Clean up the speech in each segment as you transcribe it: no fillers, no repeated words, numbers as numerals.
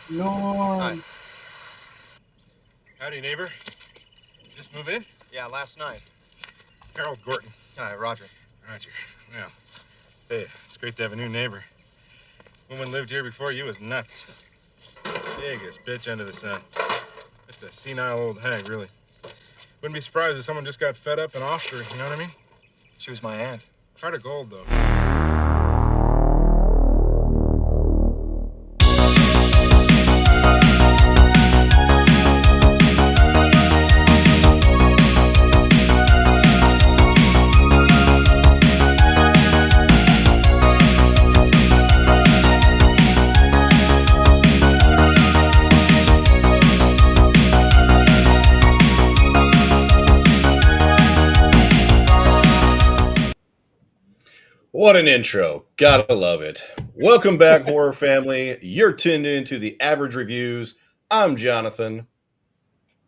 No. Hi. Howdy, neighbor. Just move in? Yeah, last night. Harold Gorton. Hi, Roger. Roger. Well, hey, it's great to have a new neighbor. Woman lived here before you was nuts. Biggest bitch under the sun. Just a senile old hag, really. Wouldn't be surprised if someone just got fed up and offed her, you know what I mean? She was my aunt. Heart of gold, though. What an intro. Gotta love it. Welcome back, horror family. You're tuned into the Average Reviews. I'm Johnathan.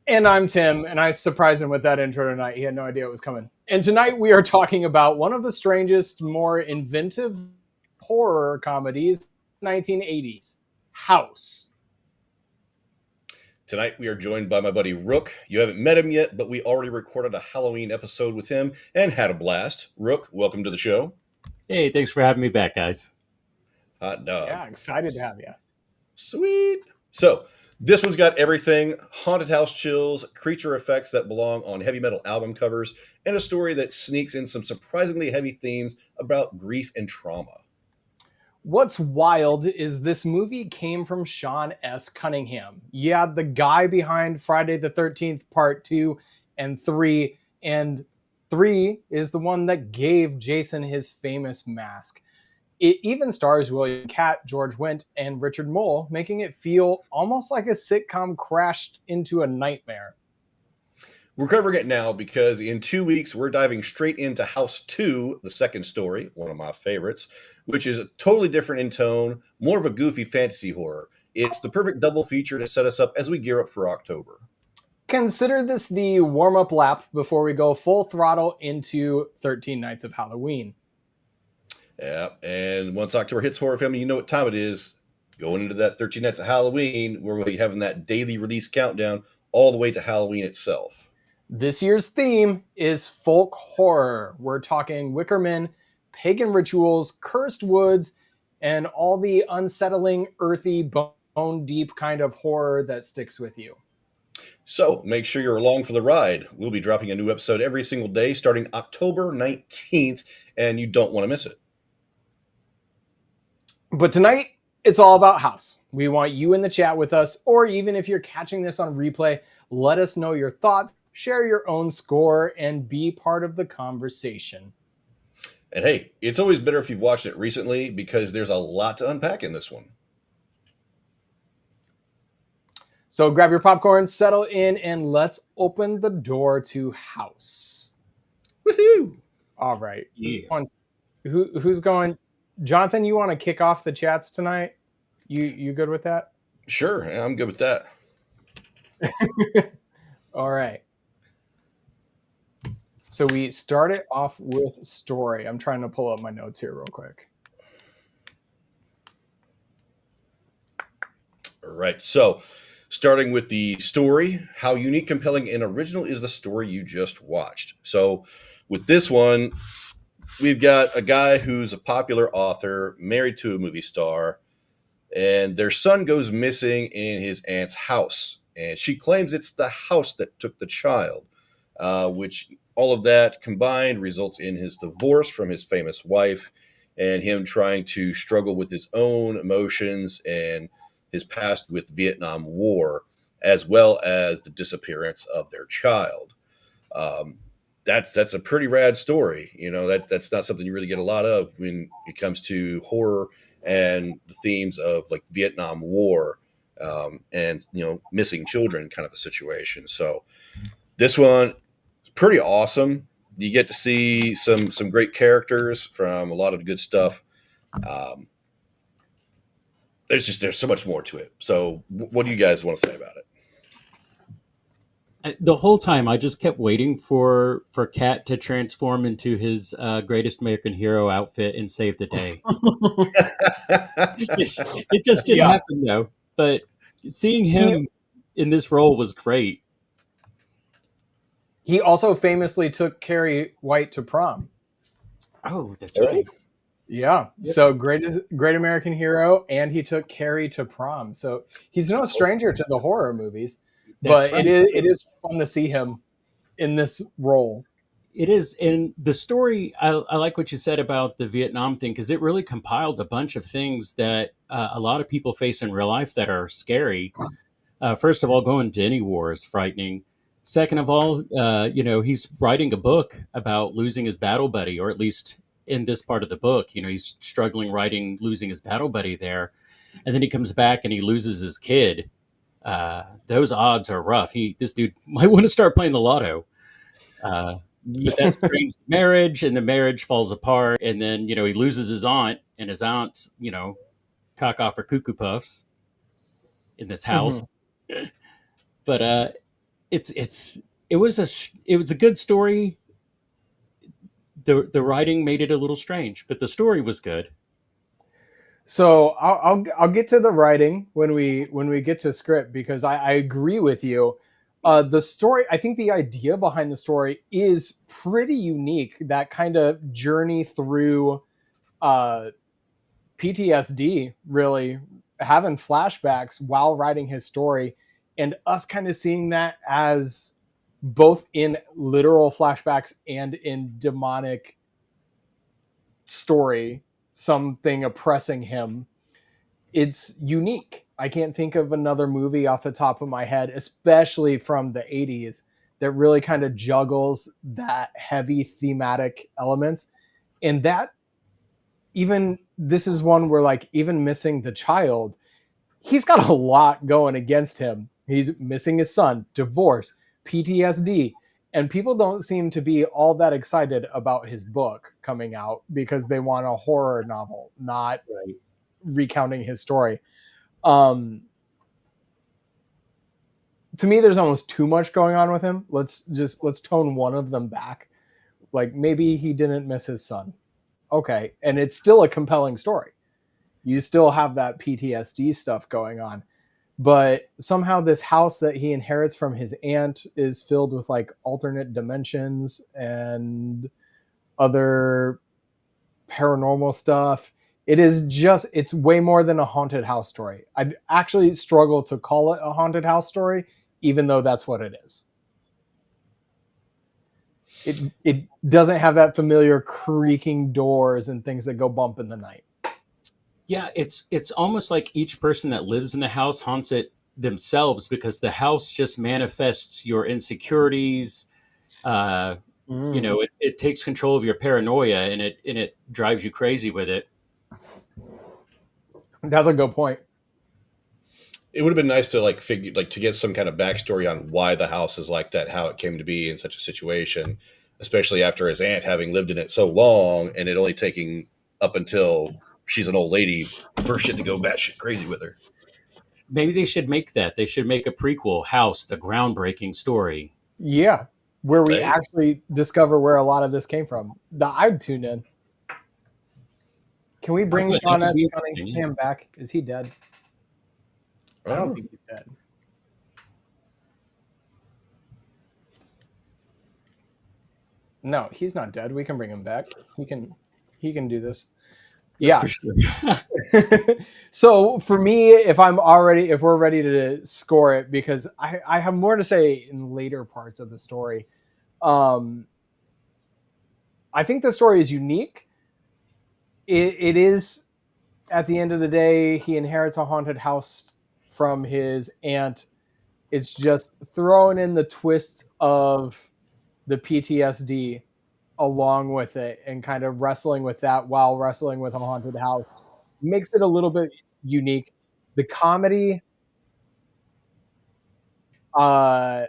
And I'm Tim, and I surprised him with that intro tonight. He had no idea it was coming. And tonight we are talking about one of the strangest, more inventive horror comedies, 1980s, House. Tonight we are joined by my buddy Rook. You haven't met him yet, but we already recorded a Halloween episode with him and had a blast. Rook, welcome to the show. Hey, thanks for having me back, guys. Hot dog. Yeah, excited to have you. Sweet. So, this one's got everything: haunted house chills, creature effects that belong on heavy metal album covers, and a story that sneaks in some surprisingly heavy themes about grief and trauma. What's wild is this movie came from Sean S. Cunningham. Yeah, the guy behind Friday the 13th Part 2 and 3. And 3 is the one that gave Jason his famous mask. It even stars William Catt, George Wendt, and Richard Mole, making it feel almost like a sitcom crashed into a nightmare. We're covering it now because in 2 weeks, we're diving straight into House 2, the second story, one of my favorites, which is totally different in tone, more of a goofy fantasy horror. It's the perfect double feature to set us up as we gear up for October. Consider this the warm-up lap before we go full throttle into 13 Nights of Halloween. Yeah, and once October hits, horror family, you know what time it is. Going into that 13 Nights of Halloween, where we'll be having that daily release countdown all the way to Halloween itself. This year's theme is folk horror. We're talking Wickerman, pagan rituals, cursed woods, and all the unsettling, earthy, bone-deep kind of horror that sticks with you. So make sure you're along for the ride. We'll be dropping a new episode every single day starting October 19th, and you don't want to miss it. But tonight, it's all about House. We want you in the chat with us, or even if you're catching this on replay, let us know your thoughts, share your own score, and be part of the conversation. And hey, it's always better if you've watched it recently because there's a lot to unpack in this one. So grab your popcorn, settle in, and let's open the door to House. Woohoo! All right. Yeah. Who's going? Johnathan, you want to kick off the chats tonight? You good with that? Sure, I'm good with that. All right. So we started off with story. I'm trying to pull up my notes here real quick. All right, so starting with the story, how unique, compelling, and original is the story you just watched? So with this one, we've got a guy who's a popular author, married to a movie star, and their son goes missing in his aunt's house. And she claims it's the house that took the child, which all of that combined results in his divorce from his famous wife and him trying to struggle with his own emotions and his past with Vietnam War, as well as the disappearance of their child. That's a pretty rad story. You know, that's not something you really get a lot of when it comes to horror and the themes of like Vietnam War and, you know, missing children kind of a situation. So this one is pretty awesome. You get to see some great characters from a lot of good stuff. There's so much more to it. So what do you guys want to say about it? The whole time, I just kept waiting for Cat to transform into his Greatest American Hero outfit and save the day. It just didn't happen, though. But Seeing He him in this role was great. he also famously took Carrie White to prom. Oh, that's Oh, right. Yeah. So great American hero, and he took Carrie to prom. So he's no stranger to the horror movies, That's but right. it is fun to see him in this role. It is. And the story, I like what you said about the Vietnam thing, because it really compiled a bunch of things that a lot of people face in real life that are scary. First of all, going to any war is frightening. Second of all, he's writing a book about losing his battle buddy, or at least in this part of the book, he's struggling losing his battle buddy there. And then he comes back and he loses his kid. Those odds are rough. This dude might want to start playing the lotto. Uh, but that strains the marriage, and the marriage falls apart. And then, he loses his aunt, and his aunt's, cock off her cuckoo puffs in this Mhm. house. But it was a good story. The writing made it a little strange, but the story was good. So I'll get to the writing when we get to script, because I agree with you. The story, I think the idea behind the story is pretty unique. That kind of journey through uh, PTSD, really having flashbacks while writing his story, and us kind of seeing that as both in literal flashbacks and in demonic story, something oppressing him. It's unique. I can't think of another movie off the top of my head, especially from the 80s, that really kind of juggles that heavy thematic elements. And that, even this is one where, like, even missing the child, he's got a lot going against him. He's missing his son, divorce, PTSD, and people don't seem to be all that excited about his book coming out because they want a horror novel, not Right. recounting his story. Um, to me, there's almost too much going on with him. Let's tone one of them back. Like, maybe he didn't miss his son. Okay, and it's still a compelling story. You still have that PTSD stuff going on, but somehow this house that he inherits from his aunt is filled with like alternate dimensions and other paranormal stuff. It's way more than a haunted house story. I'd actually struggle to call it a haunted house story, even though that's what it is. It doesn't have that familiar creaking doors and things that go bump in the night. Yeah, it's almost like each person that lives in the house haunts it themselves, because the house just manifests your insecurities. Uh, Mm, it takes control of your paranoia, and it drives you crazy with it. that's a good point. it would have been nice to to get some kind of backstory on why the house is like that, how it came to be in such a situation, especially after his aunt having lived in it so long and it only taking up until she's an old lady for shit to go batshit crazy with her. Maybe they should make that. They should make a prequel, House, the groundbreaking story. Yeah, where we Hey, actually discover where a lot of this came from. I'd tune in. Can we I bring would. That Sean could S. be interesting. Yeah. Cunningham back? Is he dead? I don't oh, think he's dead. No, he's not dead. We can bring him back. He can do this. Yeah, Yeah. for sure. So for me, if we're ready to score it, because I have more to say in later parts of the story. Um, I think the story is unique. It is, at the end of the day, he inherits a haunted house from his aunt. It's just throwing in the twists of the PTSD along with it, and kind of wrestling with that while wrestling with a haunted house makes it a little bit unique. The comedy, uh,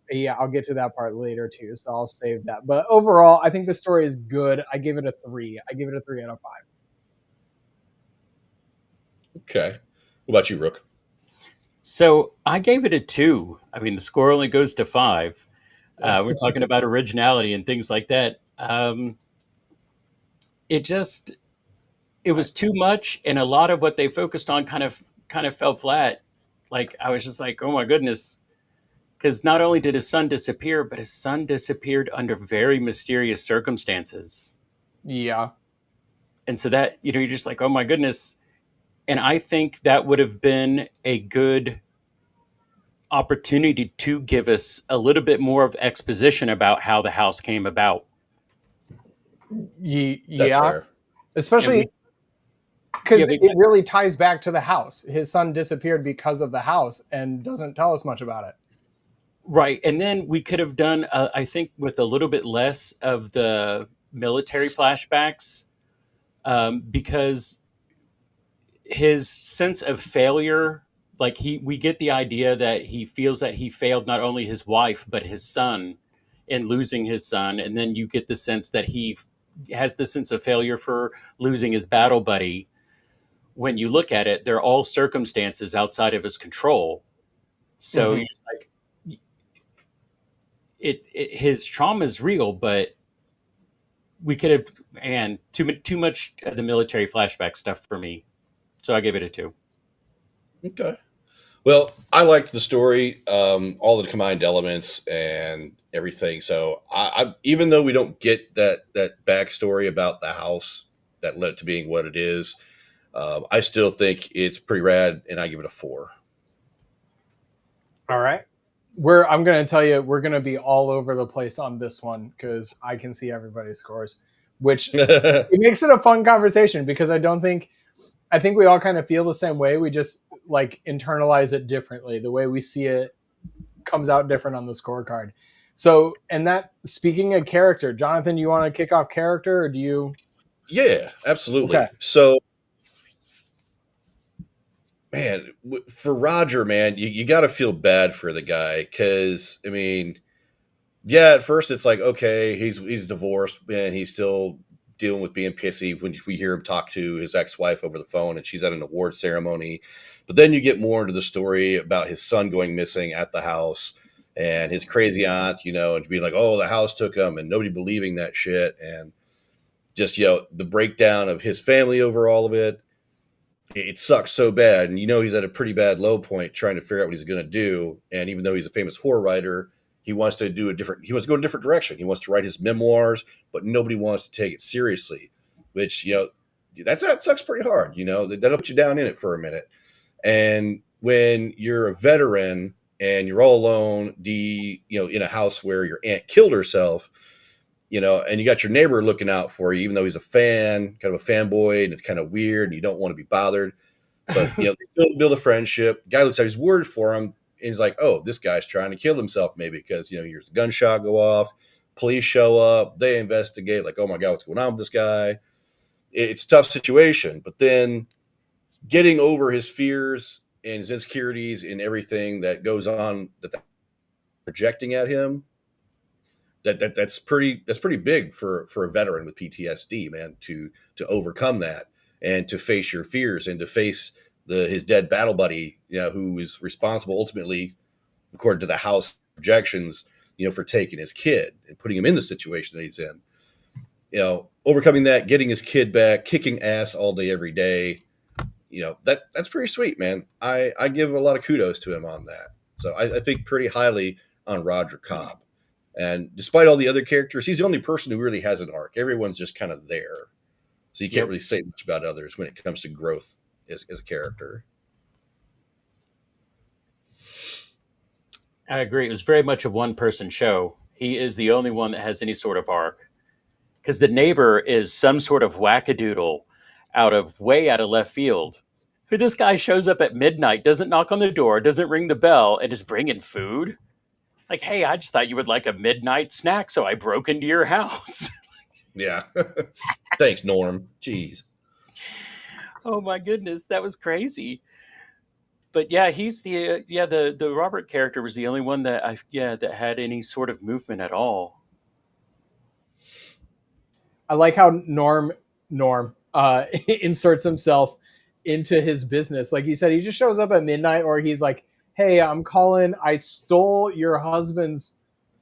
yeah, I'll get to that part later too, so I'll save that. But overall, I think the story is good. I give it a 3. I give it a 3 out of 5. okay. What about you, Rook? So I gave it a 2. I mean, the score only goes to 5. We're talking about originality and things like that. It just it I, was too much, and a lot of what they focused on kind of fell flat. Like, I was just like, oh my goodness. Because not only did his son disappear, but his son disappeared under very mysterious circumstances. Yeah. And so that, you're just like, oh my goodness. And I think that would have been a good opportunity to give us a little bit more of exposition about how the house came about. That's Yeah. fair. Especially because Yeah, it really ties back to the house. His son disappeared because of the house and doesn't tell us much about it. right. And then we could have done, I think, with a little bit less of the military flashbacks, because his sense of failure, like we get the idea that he feels that he failed not only his wife but his son in losing his son, and then you get the sense that he has the sense of failure for losing his battle buddy. When you look at it, they're all circumstances outside of his control. So Mhm. you're just like, his trauma is real, but we could have, and too much of the military flashback stuff for me. So I give it a 2. Okay. Well, I liked the story, all the combined elements and everything. So I even though we don't get that backstory about the house that led to being what it is, I still think it's pretty rad, and I give it a 4. All right. I'm going to tell you, we're going to be all over the place on this one because I can see everybody's scores, which it makes it a fun conversation because I think we all kind of feel the same way. We just like internalize it differently. The way we see it comes out different on the scorecard. So, and that speaking of character, Johnathan, you want to kick off character or do you? Yeah, absolutely. Okay. So, man, for Roger, man, you got to feel bad for the guy because I mean, yeah, at first it's like okay, he's divorced and he's still dealing with being pissy when we hear him talk to his ex-wife over the phone and she's at an award ceremony. But then you get more into the story about his son going missing at the house and his crazy aunt, and being like, "Oh, the house took him," and nobody believing that shit, and just the breakdown of his family over all of it. It sucks so bad, and he's at a pretty bad low point trying to figure out what he's going to do. And even though he's a famous horror writer, he wants to go a different direction. He wants to write his memoirs, but nobody wants to take it seriously, which that sucks pretty hard. That'll put you down in it for a minute. And when you're a veteran and you're all alone, in a house where your aunt killed herself, and you got your neighbor looking out for you, even though he's a fan, kind of a fanboy, and it's kind of weird, and you don't want to be bothered. But they still build a friendship. Guy looks like he's worried for him, and he's like, "Oh, this guy's trying to kill himself, maybe," because here's a gunshot go off, police show up, they investigate, like, "Oh my god, what's going on with this guy?" It's a tough situation, but then getting over his fears and his insecurities and everything that goes on that they're projecting at him, that's pretty big for a veteran with PTSD, man, to overcome that and to face your fears and to face his dead battle buddy, who is responsible ultimately, according to the house projections, for taking his kid and putting him in the situation that he's in. Overcoming that, getting his kid back, kicking ass all day every day. That's pretty sweet, man. I give a lot of kudos to him on that. So I think pretty highly on Roger Cobb. And despite all the other characters, he's the only person who really has an arc. Everyone's just kind of there. So you can't really say much about others when it comes to growth as a character. I agree. It was very much a one-person show. He is the only one that has any sort of arc. Because the neighbor is some sort of wackadoodle way out of left field. Who this guy shows up at midnight, doesn't knock on the door, doesn't ring the bell, and is bringing food. Like, hey, I just thought you would like a midnight snack, so I broke into your house. Yeah. Thanks, Norm. Jeez. Oh my goodness, that was crazy. But yeah, he's the Robert character was the only one that that had any sort of movement at all. I like how Norm inserts himself into his business. Like you said, he just shows up at midnight, or he's like, "Hey, I'm calling. I stole your husband's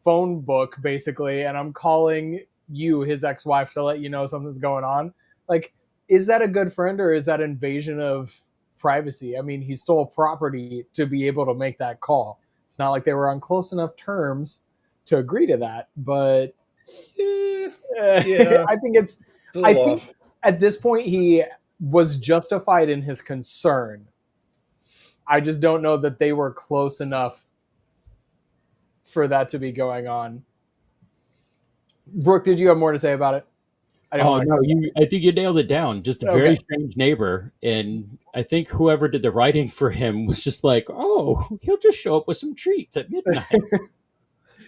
phone book, basically, and I'm calling you, his ex-wife, to let you know something's going on." Like, is that a good friend, or is that invasion of privacy. I mean, he stole property to be able to make that call. It's not like they were on close enough terms to agree to that, but Yeah, I think it's. it's a I little think off. at this point he was justified in his concern. I just don't know that they were close enough for that to be going on. Brooke, did you have more to say about it? I don't Oh want no, to. I think you nailed it down. Just a Okay. very strange neighbor, and I think whoever did the writing for him was just like, oh, he'll just show up with some treats at midnight.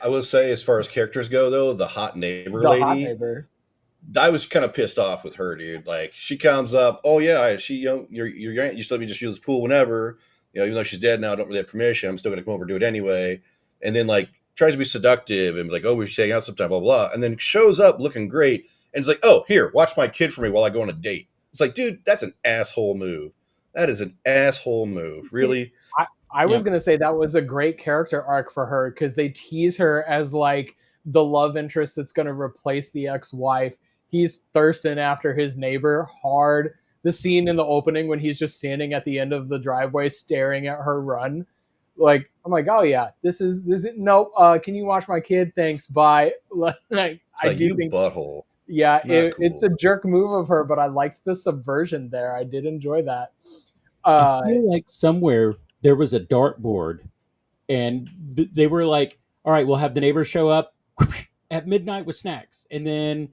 I will say, as far as characters go, though, the hot neighbor The hot lady, neighbor. I was kind of pissed off with her, dude. Like, she comes up, oh yeah, she, your aunt used to let me just use the pool whenever, even though she's dead now, I don't really have permission. I'm still gonna come over and do it anyway. And then like tries to be seductive and be like, oh, we should hang out sometime, blah blah. And then shows up looking great, and it's like, oh, here, watch my kid for me while I go on a date. It's like, dude, that's an asshole move. That is an asshole move, really. I was Yep. going to say that was a great character arc for her because they tease her as like the love interest that's going to replace the ex-wife. He's thirsting after his neighbor hard. The scene in the opening when he's just standing at the end of the driveway staring at her run. Like, I'm like, oh yeah, this is no, can you watch my kid? Thanks, bye. Like, It's I like, do you think, butthole. yeah, Not it's cool. a jerk move of her, but I liked the subversion there. I did enjoy that. I Uh, feel like somewhere there was a dartboard, and they were like, all right, we'll have the neighbors show up at midnight with snacks, and then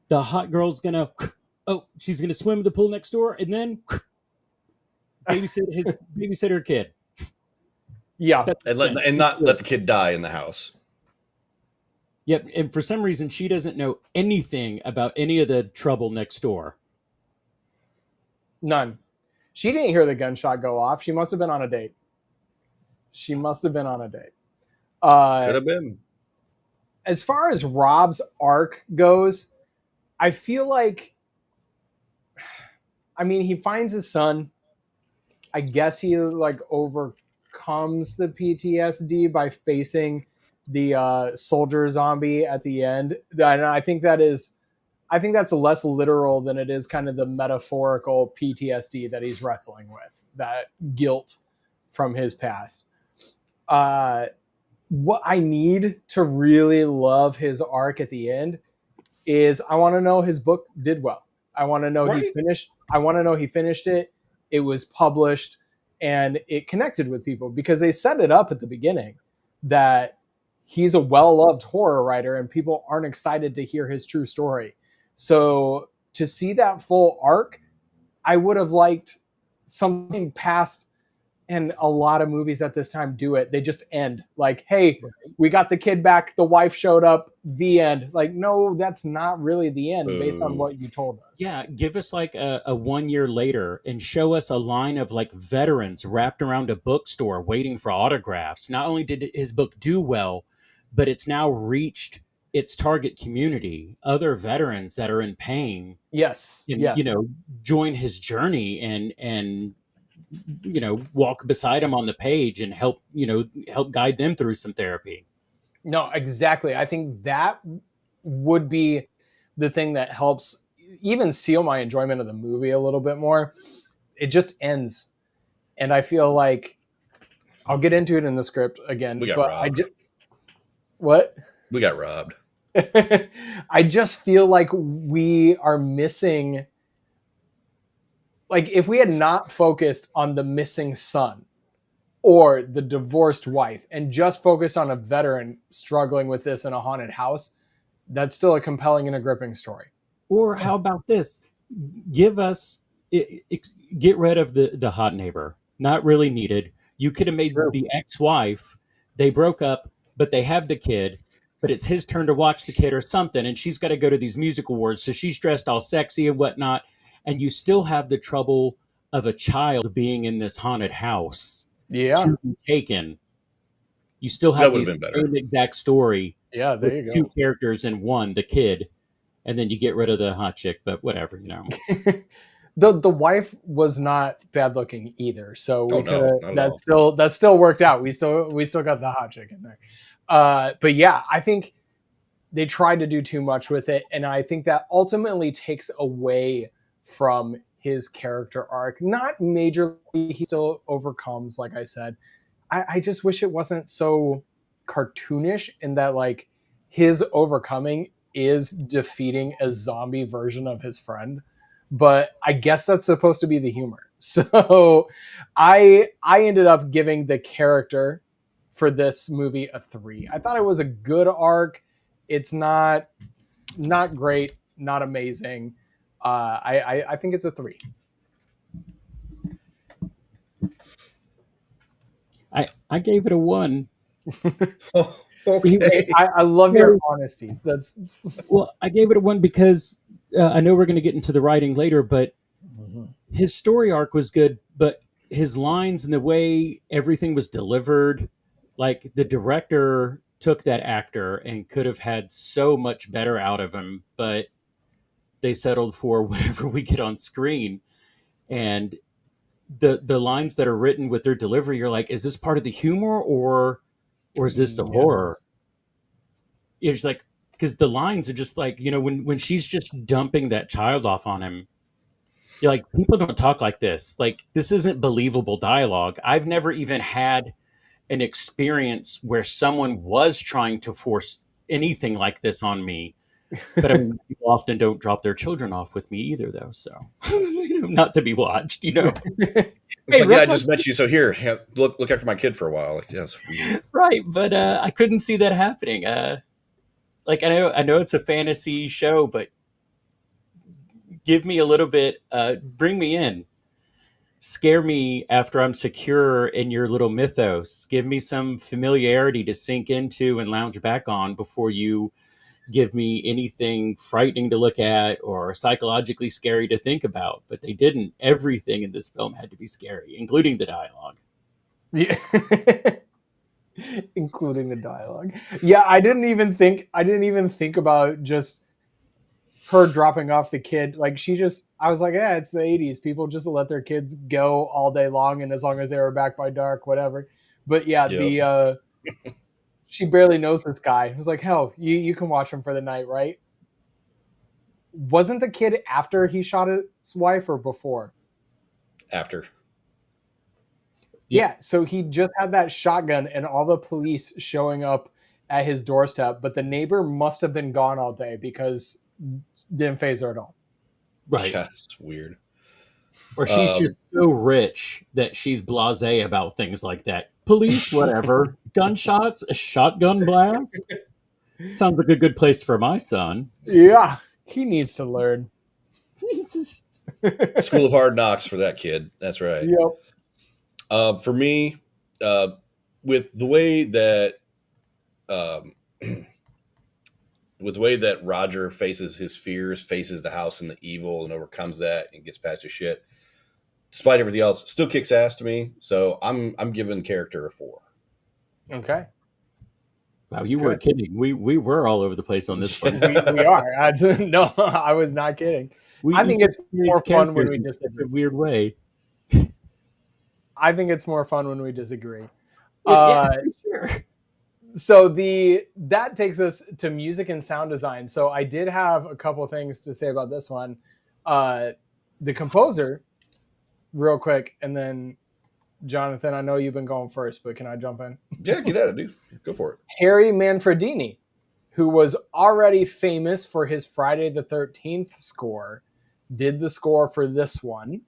the hot girl's gonna, oh, she's gonna swim in the pool next door, and then babysit her kid. yeah, That's the plan. And not let the kid die in the house. Yep, and for some reason she doesn't know anything about any of the trouble next door. none. She didn't hear the gunshot go off. She must have been on a date. She must have been on a date. Could have been. As far as Rob's arc goes, I feel like, I mean, he finds his son. I guess he like overcomes the PTSD by facing the soldier zombie at the end. And I think that's less literal than it is kind of the metaphorical PTSD that he's wrestling with, that guilt from his past. What I need to really love his arc at the end is I want to know his book did well. I want to know Right. he finished it. It was published and it connected with people because they set it up at the beginning that he's a well-loved horror writer and people aren't excited to hear his true story. So to see that full arc, I would have liked something past, and a lot of movies at this time do it. They just end like, hey, we got the kid back, the wife showed up, the end. Like, no, that's not really the end based on what you told us. Yeah, give us like a 1 year later and show us a line of like veterans wrapped around a bookstore waiting for autographs. Not only did his book do well, but it's now reached its target community, other veterans that are in pain, Yes. and Yes. join his journey and walk beside him on the page and help guide them through some therapy. No, exactly. I think that would be the thing that helps even seal my enjoyment of the movie a little bit more. It just ends. And I feel like I'll get into it in the script again. We got but robbed. What? We got robbed. I just feel like we are missing, like if we had not focused on the missing son or the divorced wife and just focused on a veteran struggling with this in a haunted house, that's still a compelling and a gripping story. Or how about this? Give us get rid of the hot neighbor. Not really needed. You could have made True. the ex-wife. They broke up, but they have the kid. But it's his turn to watch the kid or something, and she's got to go to these music awards, so she's dressed all sexy and whatnot. And you still have the trouble of a child being in this haunted house Yeah. to be taken. You still That have would've the been better. same exact story Yeah, there you with go. two characters in one, the kid, and then you get rid of the hot chick. But whatever, The wife was not bad looking either, so we Oh, no, could not at all. that still worked out. We still got the hot chick in there. But yeah, I think they tried to do too much with it, and I think that ultimately takes away from his character arc. Not majorly, he still overcomes, like I said. I just wish it wasn't so cartoonish in that like his overcoming is defeating a zombie version of his friend. But I guess that's supposed to be the humor. So I ended up giving the character for this movie a 3. I thought it was a good arc. It's not great, not amazing. I think it's a 3. I gave it a 1. Oh, okay. I love your honesty. That's Well, I gave it a 1 because I know we're going to get into the writing later, but his story arc was good, but his lines and the way everything was delivered, like the director took that actor and could have had so much better out of him, but they settled for whatever we get on screen. And the lines that are written with their delivery, you're like, is this part of the humor or is this the horror? It's like, because the lines are just like, when she's just dumping that child off on him, you're like, people don't talk like this. Like, this isn't believable dialogue. I've never even had an experience where someone was trying to force anything like this on me. But I mean, people often don't drop their children off with me either, though. So, not to be watched, It's like, yeah, I just met you, so here, look after my kid for a while. Like, yeah, it's weird. Right, but I couldn't see that happening. Like, I know it's a fantasy show, but give me a little bit, bring me in. Scare me after I'm secure in your little mythos. Give me some familiarity to sink into and lounge back on before you give me anything frightening to look at or psychologically scary to think about. But they didn't. Everything in this film had to be scary, including the dialogue. Yeah. Including the dialogue. Yeah, I didn't even think about just her dropping off the kid. Like I was like, yeah, it's the 80s. People just let their kids go all day long, and as long as they were back by dark, whatever. But yeah, she barely knows this guy. It was like, hell, you can watch him for the night, right? Wasn't the kid after he shot his wife or before? After. Yeah, so he just had that shotgun and all the police showing up at his doorstep, but the neighbor must have been gone all day because didn't phase her at all. Right. Yeah, it's weird. Or she's just so rich that she's blasé about things like that. Police, whatever. Gunshots, a shotgun blast. Sounds like a good place for my son. Yeah, he needs to learn. School of Hard Knocks for that kid. That's right. Yep. For me, with the way that Roger faces his fears, faces the house and the evil, and overcomes that and gets past his shit, despite everything else, still kicks ass to me. So I'm giving character a 4. Okay. Wow, you weren't kidding. We were all over the place on this one. we are. No, I was not kidding. I think it's more fun when we disagree. In a weird way. I think it's more fun when we disagree. Yeah, for sure. So that takes us to music and sound design. So I did have a couple of things to say about this one. The composer, real quick, and then Johnathan, I know you've been going first, but can I jump in? Yeah, get at it, dude. Go for it. Harry Manfredini, who was already famous for his Friday the 13th score, did the score for this one.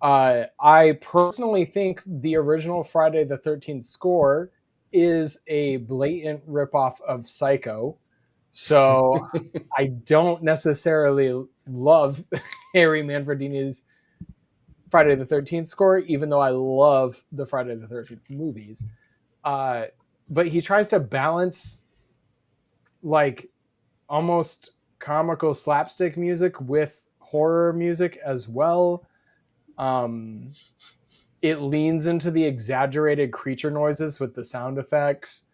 I personally think the original Friday the 13th score is a blatant ripoff of Psycho. So I don't necessarily love Harry Manfredini's Friday the 13th score, even though I love the Friday the 13th movies. But he tries to balance like almost comical slapstick music with horror music as well. It leans into the exaggerated creature noises with the sound effects.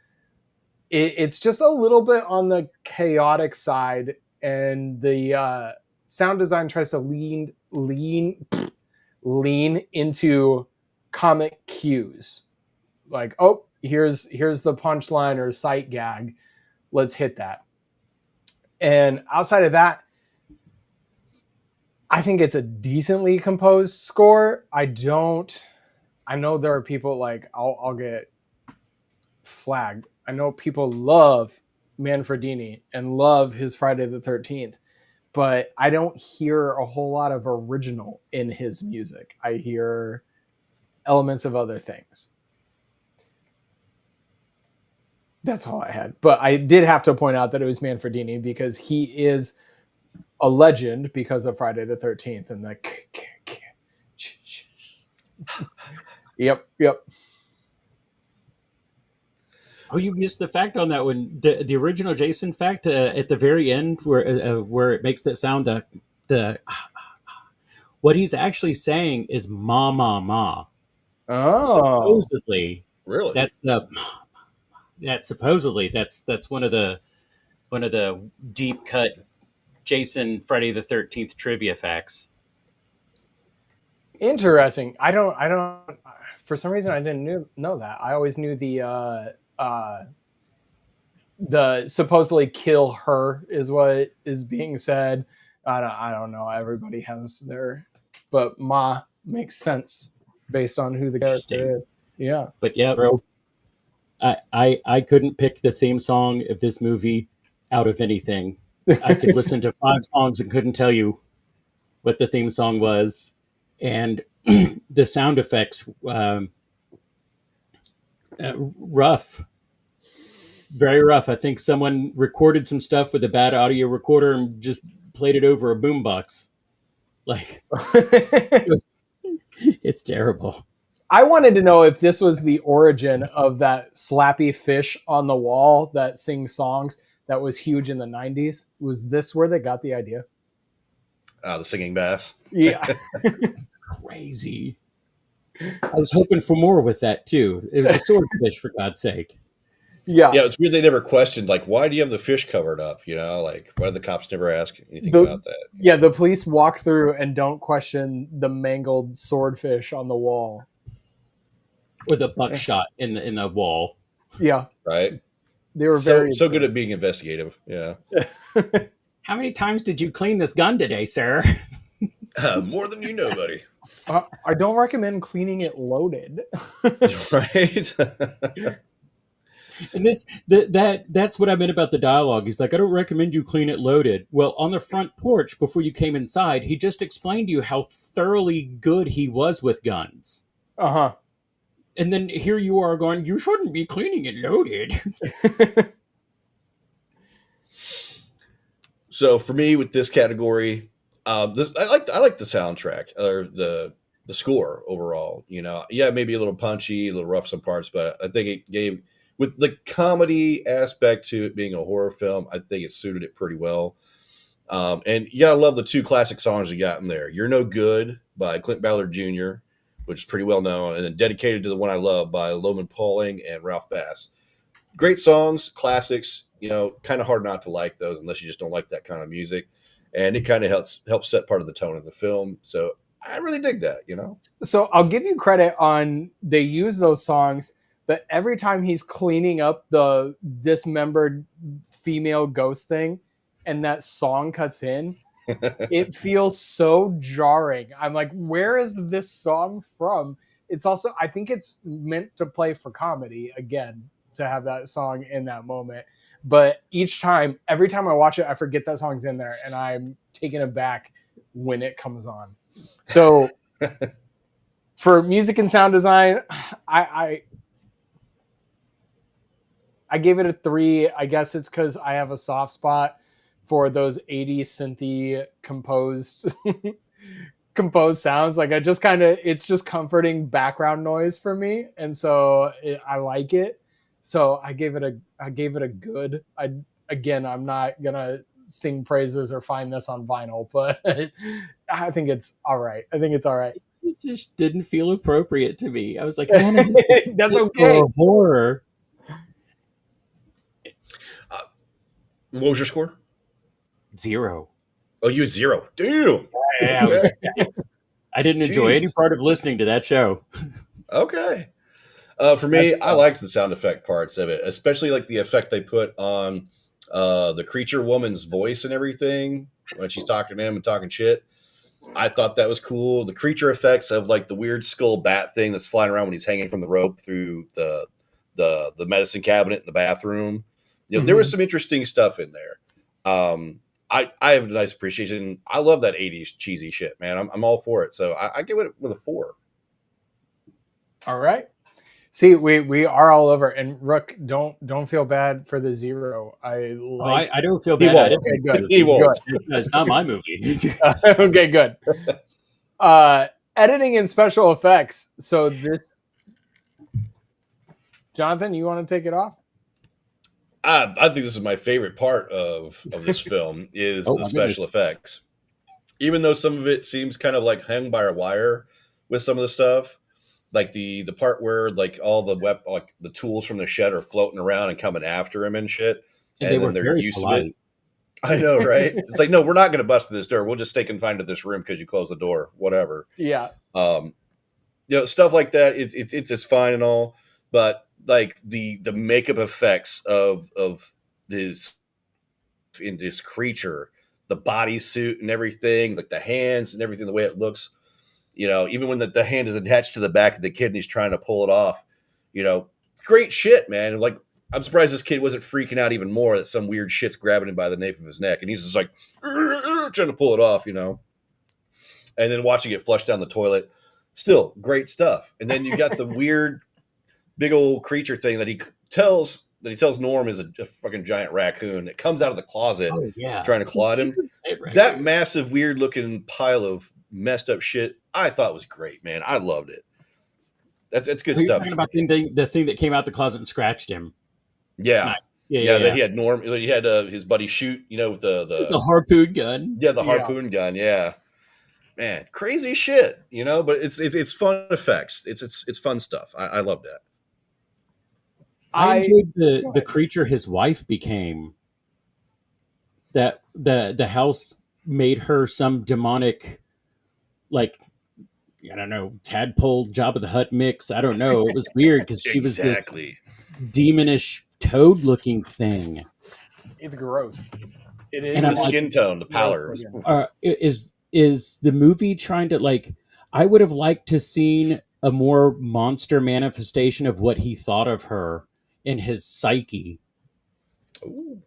It's just a little bit on the chaotic side, and the sound design tries to lean into comic cues. Like, oh, here's the punchline or sight gag. Let's hit that. And outside of that, I think it's a decently composed score. I know there are people like I'll get flagged. I know people love Manfredini and love his Friday the 13th, but I don't hear a whole lot of original in his music. I hear elements of other things. That's all I had. But I did have to point out that it was Manfredini because he is a legend because of Friday the 13th and the yep. Oh, you missed the fact on that one. The original Jason fact at the very end, where it makes that sound, the what he's actually saying is "ma ma ma." Oh, Supposedly, Really? that's one of the deep cut Jason Friday the 13th trivia facts. interesting. I don't. For some reason, I didn't know that. I always knew the supposedly kill her is what is being said. I don't know. Everybody has their, but Ma makes sense based on who the character is. Yeah. But yeah, bro, I couldn't pick the theme song of this movie out of anything. I could listen to 5 songs and couldn't tell you what the theme song was, and the sound effects rough, very rough. I think someone recorded some stuff with a bad audio recorder and just played it over a boombox. Like, it's terrible. I wanted to know if this was the origin of that slappy fish on the wall that sings songs that was huge in the 90s. Was this where they got the idea? The singing bass. Yeah. Crazy. I was hoping for more with that too. It was a swordfish, for God's sake. Yeah. Yeah, it's weird they never questioned, like, why do you have the fish covered up? You know, like, why did the cops never ask anything about that? Yeah, the police walk through and don't question the mangled swordfish on the wall. Or the buckshot in the wall. Yeah. Right? They were so good at being investigative. Yeah. How many times did you clean this gun today, sir? More than you know, buddy. I don't recommend cleaning it loaded. Right? And that's what I meant about the dialogue. He's like, I don't recommend you clean it loaded. Well, on the front porch before you came inside, he just explained to you how thoroughly good he was with guns. Uh-huh. And then here you are going, you shouldn't be cleaning it loaded. So for me, with this category, I like the soundtrack or the score overall. You know, yeah, maybe a little punchy, a little rough some parts, but I think it gave, with the comedy aspect to it being a horror film, I think it suited it pretty well. And yeah, I love the 2 classic songs you got in there. "You're No Good" by Clint Ballard Jr., which is pretty well known, and then "Dedicated to the One I Love" by Loman Pauling and Ralph Bass. Great songs, classics. You know, kind of hard not to like those unless you just don't like that kind of music. And it kind of helps set part of the tone of the film. So I really dig that, you know? So I'll give you credit on they use those songs, but every time he's cleaning up the dismembered female ghost thing and that song cuts in, it feels so jarring. I'm like, where is this song from? It's also, I think it's meant to play for comedy again, to have that song in that moment. But every time I watch it, I forget that song's in there and I'm taken aback when it comes on. So for music and sound design, I gave it a 3. I guess it's because I have a soft spot for those 80s synthy composed sounds. Like it's just comforting background noise for me, and so I like it. So I gave it a good. I'm not gonna sing praises or find this on vinyl, but I think it's all right. It just didn't feel appropriate to me. I was like, none of this is That's fit okay. for horror. What was your score? 0. Oh, you 0. Damn. I didn't enjoy any part of listening to that show. Okay. For me, I liked the sound effect parts of it, especially like the effect they put on the creature woman's voice and everything when she's talking to him and talking shit. I thought that was cool. The creature effects of like the weird skull bat thing that's flying around when he's hanging from the rope through the medicine cabinet in the bathroom. You know, there was some interesting stuff in there. I have a nice appreciation. I love that 80s cheesy shit, man. I'm all for it. So I give it with a 4. All right. See, we are all over. And Rook, don't feel bad for the 0. I don't feel He bad. won't. Okay, good. He won't. It's not my movie. Okay, good. Editing and special effects. So this, Johnathan, you want to take it off? I think this is my favorite part of this film is the special effects. Even though some of it seems kind of like hung by a wire with some of the stuff, like the part where like all the like the tools from the shed are floating around and coming after him and shit, and they were then they're very used polite. to it. I know, right? It's like, no, we're not going to bust this door. We'll just stay confined to this room because you closed the door. Whatever. Yeah. You know, stuff like that. It's fine and all, but like the makeup effects of this in this creature, the bodysuit and everything, like the hands and everything, the way it looks. You know, even when the hand is attached to the back of the kid and he's trying to pull it off. You know, great shit, man. Like, I'm surprised this kid wasn't freaking out even more that some weird shit's grabbing him by the nape of his neck. And he's just like, trying to pull it off, you know. And then watching it flush down the toilet. Still, great stuff. And then you got the weird, big old creature thing that he tells Norm is a fucking giant raccoon that comes out of the closet trying to claw at him. That massive, weird-looking pile of messed up shit, I thought was great, man. I loved it. That's good stuff. Talking about the thing that came out the closet and scratched him. Yeah. Nice. Yeah. That he had Norm. He had his buddy shoot, you know, with the harpoon gun. Yeah, the harpoon gun. Yeah, man, crazy shit, you know. But it's fun effects. It's fun stuff. I love that. I enjoyed the creature his wife became. That the house made her some demonic, like, I don't know, tadpole Jabba the Hutt mix. I don't know. It was weird because she was this demonish toad-looking thing. It's gross. It is. And the skin tone, the pallor. Is the movie trying to, like? I would have liked to seen a more monster manifestation of what he thought of her in his psyche. Ooh.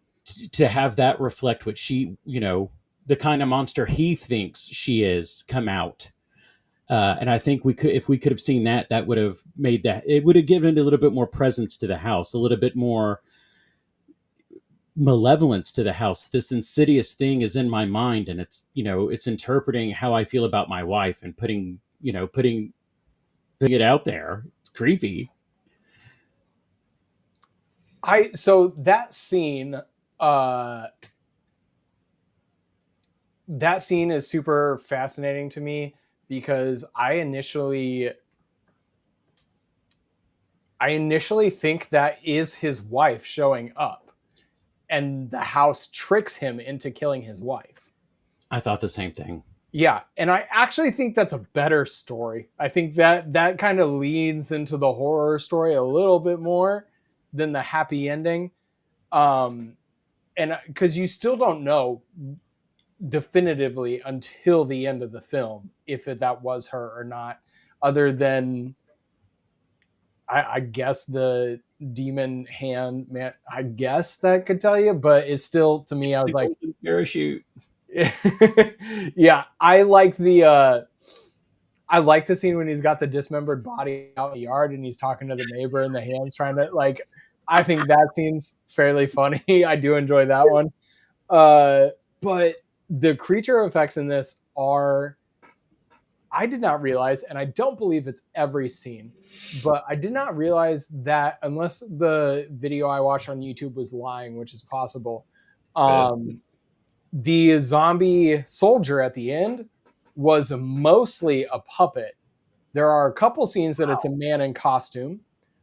To have that reflect what she, you know, the kind of monster he thinks she is, come out. And I think if we could have seen that, that would have made that, it would have given a little bit more presence to the house, a little bit more malevolence to the house. This insidious thing is in my mind, and it's, you know, it's interpreting how I feel about my wife and putting it out there. It's creepy. So that scene is super fascinating to me because I initially think that is his wife showing up, and the house tricks him into killing his wife. I thought the same thing. Yeah, and I actually think that's a better story. I think that kind of leans into the horror story a little bit more than the happy ending. And because you still don't know definitively until the end of the film if that was her or not, other than I guess the demon hand man, I guess that could tell you, but it's still, to me, I was like, parachute. Yeah, I like the scene when he's got the dismembered body out in the yard and he's talking to the neighbor and the hand's trying to, like, I think that scene's fairly funny. I do enjoy that one. But the creature effects in this are, I did not realize, and I don't believe it's every scene, but I did not realize that, unless the video I watched on YouTube was lying, which is possible, the zombie soldier at the end was mostly a puppet. There are a couple scenes that it's a man in costume,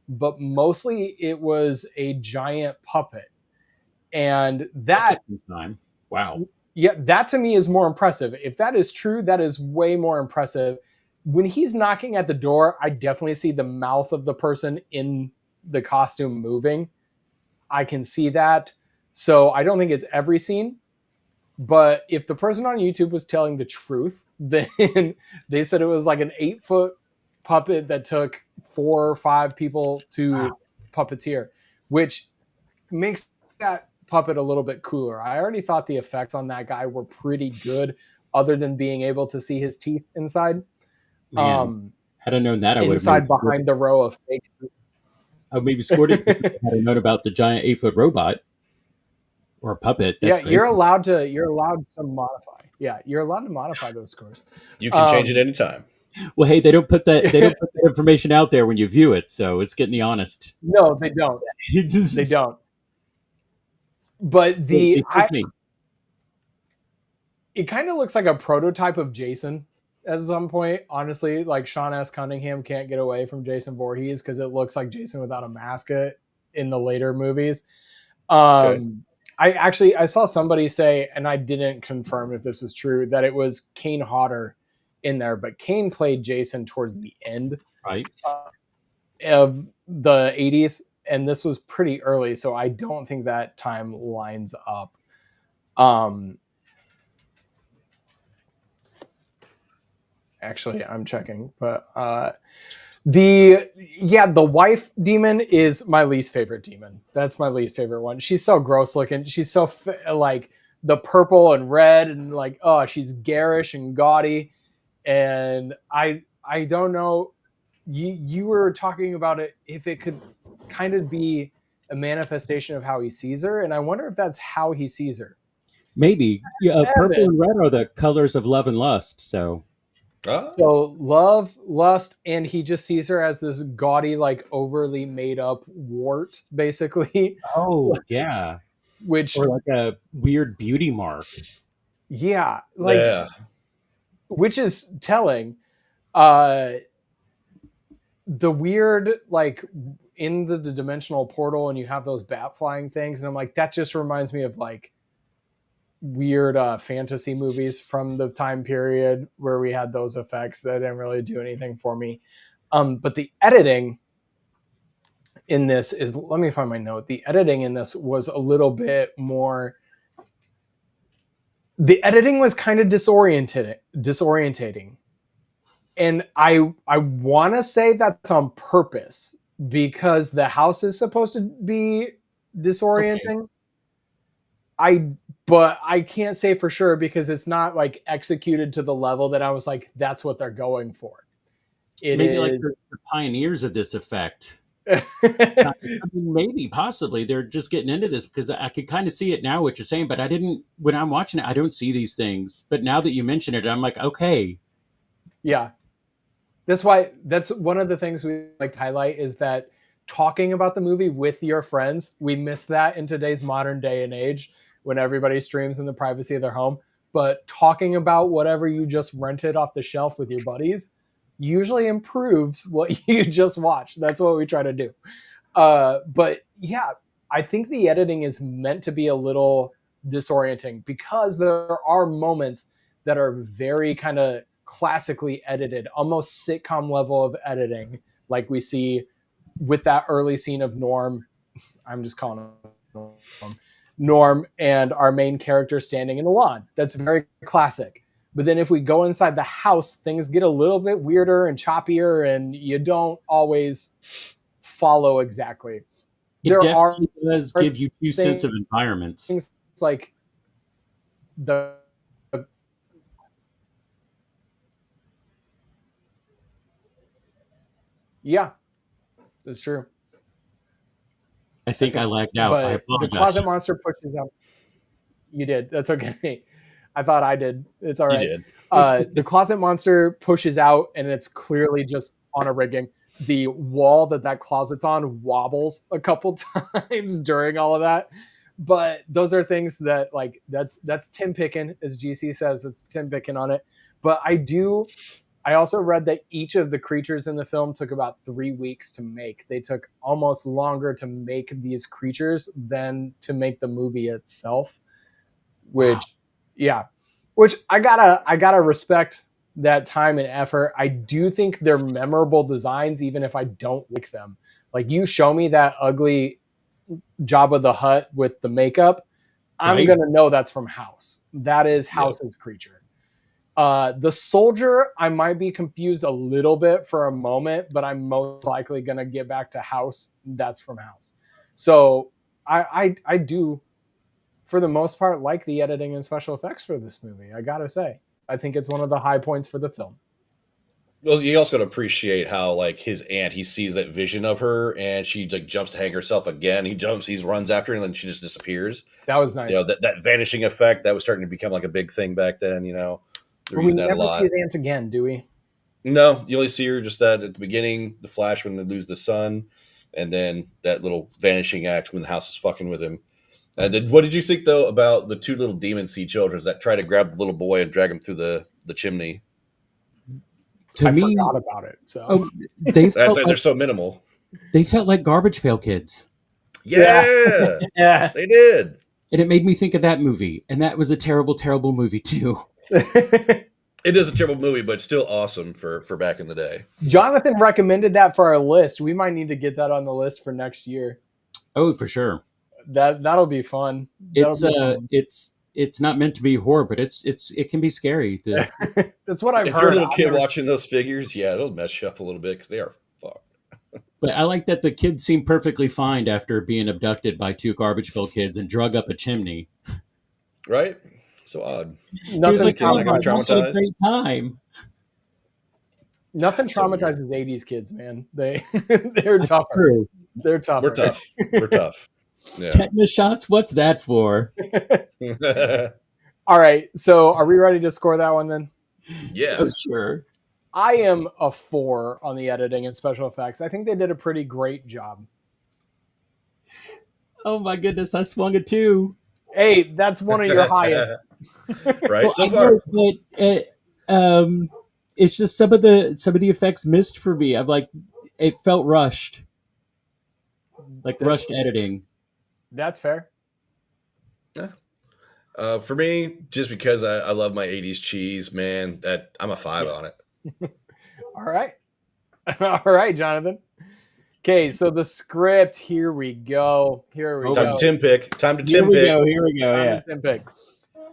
but mostly it was a giant puppet. And that time. Wow. Yeah, that to me is more impressive. If that is true, that is way more impressive. When he's knocking at the door, I definitely see the mouth of the person in the costume moving. I can see that. So I don't think it's every scene, But if the person on YouTube was telling the truth, then they said it was like an 8-foot puppet that took 4 or 5 people to puppeteer, which makes that puppet a little bit cooler. I already thought the effects on that guy were pretty good, other than being able to see his teeth inside. Man, had I known that, I would have Inside behind the row of fake. I maybe scored it had I known about the giant 8-foot robot or puppet. That's Yeah, great. you're allowed to modify. Yeah, you're allowed to modify those scores. You can change it anytime. Well, hey, they don't put that information out there when you view it, so it's getting the honest. No, they don't. They don't. But it kind of looks like a prototype of Jason at some point. Honestly, like Sean S. Cunningham can't get away from Jason Voorhees because it looks like Jason without a mask in the later movies. Okay. I saw somebody say, and I didn't confirm if this was true, that it was Kane Hodder in there, but Kane played Jason towards the end Right. of the 80s, and this was pretty early, so I don't think that time lines up. Actually, I'm checking, but the wife demon is my least favorite demon. That's my least favorite one. She's so gross looking. She's so like the purple and red, and like, oh, she's garish and gaudy. And I don't know. You were talking about it, if it could kind of be a manifestation of how he sees her, and I wonder if that's how he sees her. Maybe. Yeah, purple and red are the colors of love and lust. So love, lust, and he just sees her as this gaudy, like overly made up wart, basically. Oh, yeah. Which, or like a weird beauty mark. Yeah, like, Yeah. Which is telling. The weird, like, in the dimensional portal, and you have those bat flying things, and I'm like, that just reminds me of like weird fantasy movies from the time period where we had those effects that didn't really do anything for me. But the editing in this is, let me find my note. The editing in this was a little bit more. The editing was kind of disorientating. And I want to say that's on purpose, because the house is supposed to be disorienting. Okay. But I can't say for sure, because it's not like executed to the level that I was like, that's what they're going for. Maybe like the pioneers of this effect. Maybe, possibly they're just getting into this, because I could kind of see it now, what you're saying, but I didn't, when I'm watching it, I don't see these things. But now that you mention it, I'm like, okay. Yeah. That's one of the things we like to highlight, is that talking about the movie with your friends, we miss that in today's modern day and age when everybody streams in the privacy of their home. But talking about whatever you just rented off the shelf with your buddies usually improves what you just watched. That's what we try to do. But yeah, I think the editing is meant to be a little disorienting, because there are moments that are very kind of classically edited, almost sitcom level of editing, like we see with that early scene of Norm. I'm just calling him Norm, and our main character standing in the lawn. That's very classic. But then if we go inside the house, things get a little bit weirder and choppier, and you don't always follow exactly. It definitely does give you two sense of environments. Things like yeah, that's true. I think I lagged out. I apologize. The closet monster pushes out. You did. That's okay. I thought I did. It's all right. You did. The closet monster pushes out, and it's clearly just on a rigging. The wall that closet's on wobbles a couple times during all of that. But those are things that, like, that's Tim picking, as GC says. It's Tim picking on it. But I also read that each of the creatures in the film took about 3 weeks to make. They took almost longer to make these creatures than to make the movie itself. Which, yeah, which I gotta respect that time and effort. I do think they're memorable designs, even if I don't like them. Like, you show me that ugly Jabba the Hutt with the makeup, I'm Right. gonna know that's from House. That is Yep. House's creature. The soldier, I might be confused a little bit for a moment, but I'm most likely gonna get back to House. That's from House. So I do, for the most part, like the editing and special effects for this movie. I gotta say, I think it's one of the high points for the film. Well, you also gotta appreciate how like his aunt, he sees that vision of her, and she like jumps to hang herself again. He jumps, he runs after her, and then she just disappears. That was nice. You know, that vanishing effect that was starting to become like a big thing back then. You know, they're But we using that a never see lot. his aunt again, do we? No, you only see her just that at the beginning, the flash when they lose the son, and then that little vanishing act when the house is fucking with him. And then, what did you think though about the two little demon sea children that try to grab the little boy and drag him through the chimney? To I me, forgot about it. So oh, they That's felt like like, they're so minimal. they felt like Garbage Pail Kids, Yeah, yeah. they did. and it made me think of that movie, and that was a terrible, terrible movie too. It is a terrible movie, but still awesome for back in the day. Johnathan recommended that for our list. We might need to get that on the list for next year. Oh, for sure. That'll be fun. That'll It's be fun. it's not meant to be horror, but it can be scary. That's what I've If heard. you're a little I've kid never- watching those figures, yeah, it'll mess you up a little bit because they are fucked. But I like that the kids seem perfectly fine after being abducted by two Garbage Pail Kids and drug up a chimney. Right? So odd. He was Nothing, like, kids "Oh, not my gonna be mom had a traumatized? great time." nothing So weird. traumatizes 80s kids, man. They're That's tougher. true. They're tougher. We're tough. We're tough. Yeah. Tetanus shots? What's that for? All right. So are we ready to score that one then? Yeah. Oh, sure. I am a 4 on the editing and special effects. I think they did a pretty great job. Oh my goodness, I swung a 2. Hey, that's one of your highest. Right. Well, So I far. know, but it's just some of the effects missed for me. I'm like, it felt rushed, like rushed editing. That's fair. For me, just because I love my 80s cheese, man, that I'm a 5 on it. All right. All right, Johnathan. Okay, so the script, here we go. Here we Oh, go. Time to Tim pick. Time to Here Tim we pick. go. Here we go. Time Yeah. to Tim pick.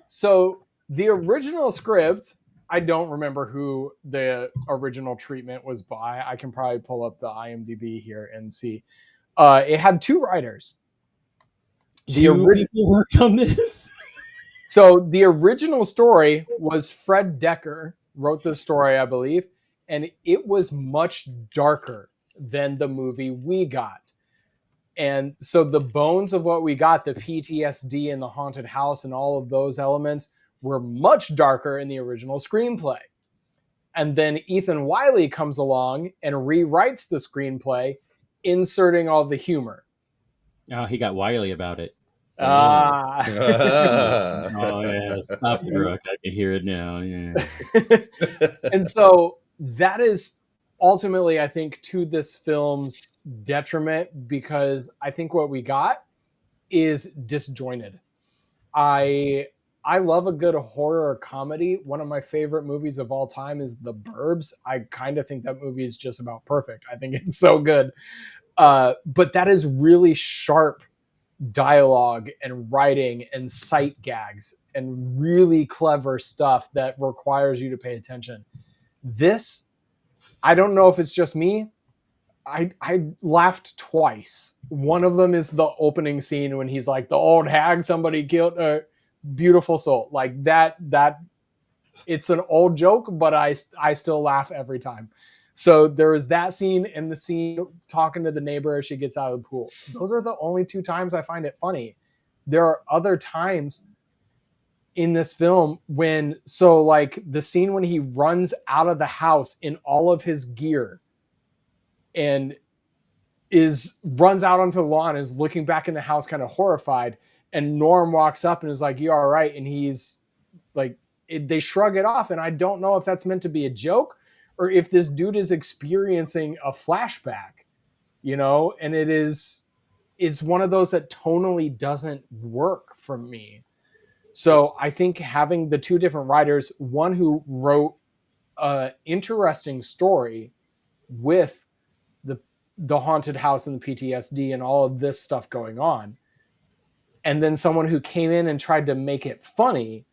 So the original script, I don't remember who the original treatment was by. I can probably pull up the IMDb here and see. It had 2 writers. Two people worked on this. So the original story was Fred Decker wrote the story, I believe, and it was much darker than the movie we got. And so the bones of what we got, the PTSD and the haunted house and all of those elements, were much darker in the original screenplay. And then Ethan Wiley comes along and rewrites the screenplay, inserting all the humor. Oh, he got wily about it. Ah. Oh yeah, stop it, Rook. I can hear it now. Yeah. And so that is ultimately, I think, to this film's detriment, because I think what we got is disjointed. I love a good horror comedy. One of my favorite movies of all time is The Burbs. I kind of think that movie is just about perfect. I think it's so good. But that is really sharp dialogue and writing and sight gags and really clever stuff that requires you to pay attention. This, I don't know if it's just me. I laughed twice. One of them is the opening scene when he's like, the old hag somebody killed, beautiful soul. Like that it's an old joke, but I still laugh every time. So there is that scene and the scene talking to the neighbor as she gets out of the pool. Those are the only 2 times I find it funny. There are other times in this film when, so like the scene when he runs out of the house in all of his gear and runs out onto the lawn, is looking back in the house kind of horrified, and Norm walks up and is like, "You all right?" And he's like, they shrug it off, and I don't know if that's meant to be a joke or if this dude is experiencing a flashback, and it's one of those that tonally doesn't work for me. So I think having the 2 different writers, one who wrote an interesting story with the haunted house and the PTSD and all of this stuff going on, and then someone who came in and tried to make it funny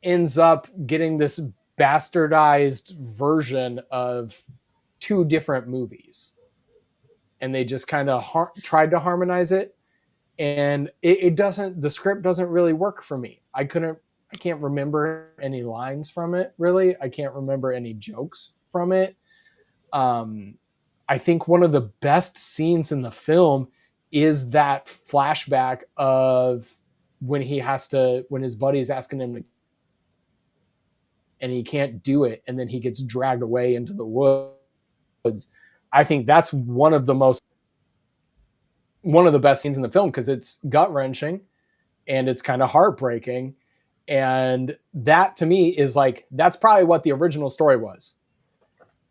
ends up getting this bastardized version of two different movies, and they just kind of tried to harmonize it, and it doesn't, the script doesn't really work for me. I can't remember any lines from it, really. I can't remember any jokes from it. I think one of the best scenes in the film is that flashback of when his buddy's asking him to, and he can't do it, and then he gets dragged away into the woods. I think that's one of the best scenes in the film, because it's gut-wrenching and it's kind of heartbreaking. And that, to me, is like, that's probably what the original story was.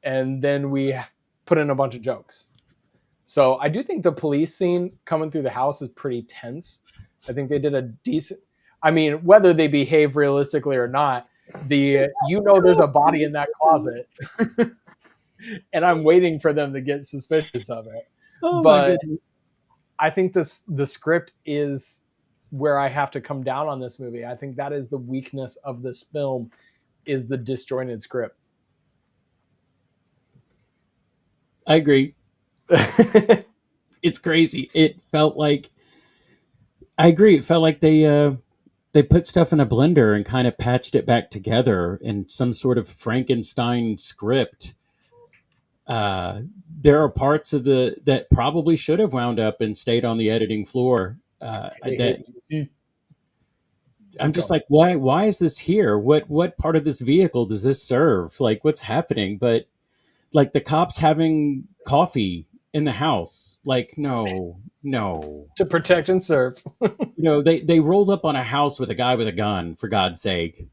And then we put in a bunch of jokes. So I do think the police scene coming through the house is pretty tense. I think they did a decent, I mean, whether they behave realistically or not, there's a body in that closet. And I'm waiting for them to get suspicious of it. Oh, but I think the script is where I have to come down on this movie. I think that is the weakness of this film, is the disjointed script. I agree. It's crazy. It felt like, I agree. It felt like they put stuff in a blender and kind of patched it back together in some sort of Frankenstein script. There are parts of that probably should have wound up and stayed on the editing floor. I'm just like, why is this here? What part of this vehicle does this serve? Like, what's happening? But like the cops having coffee in the house, like, no. To protect and serve. They rolled up on a house with a guy with a gun, for God's sake.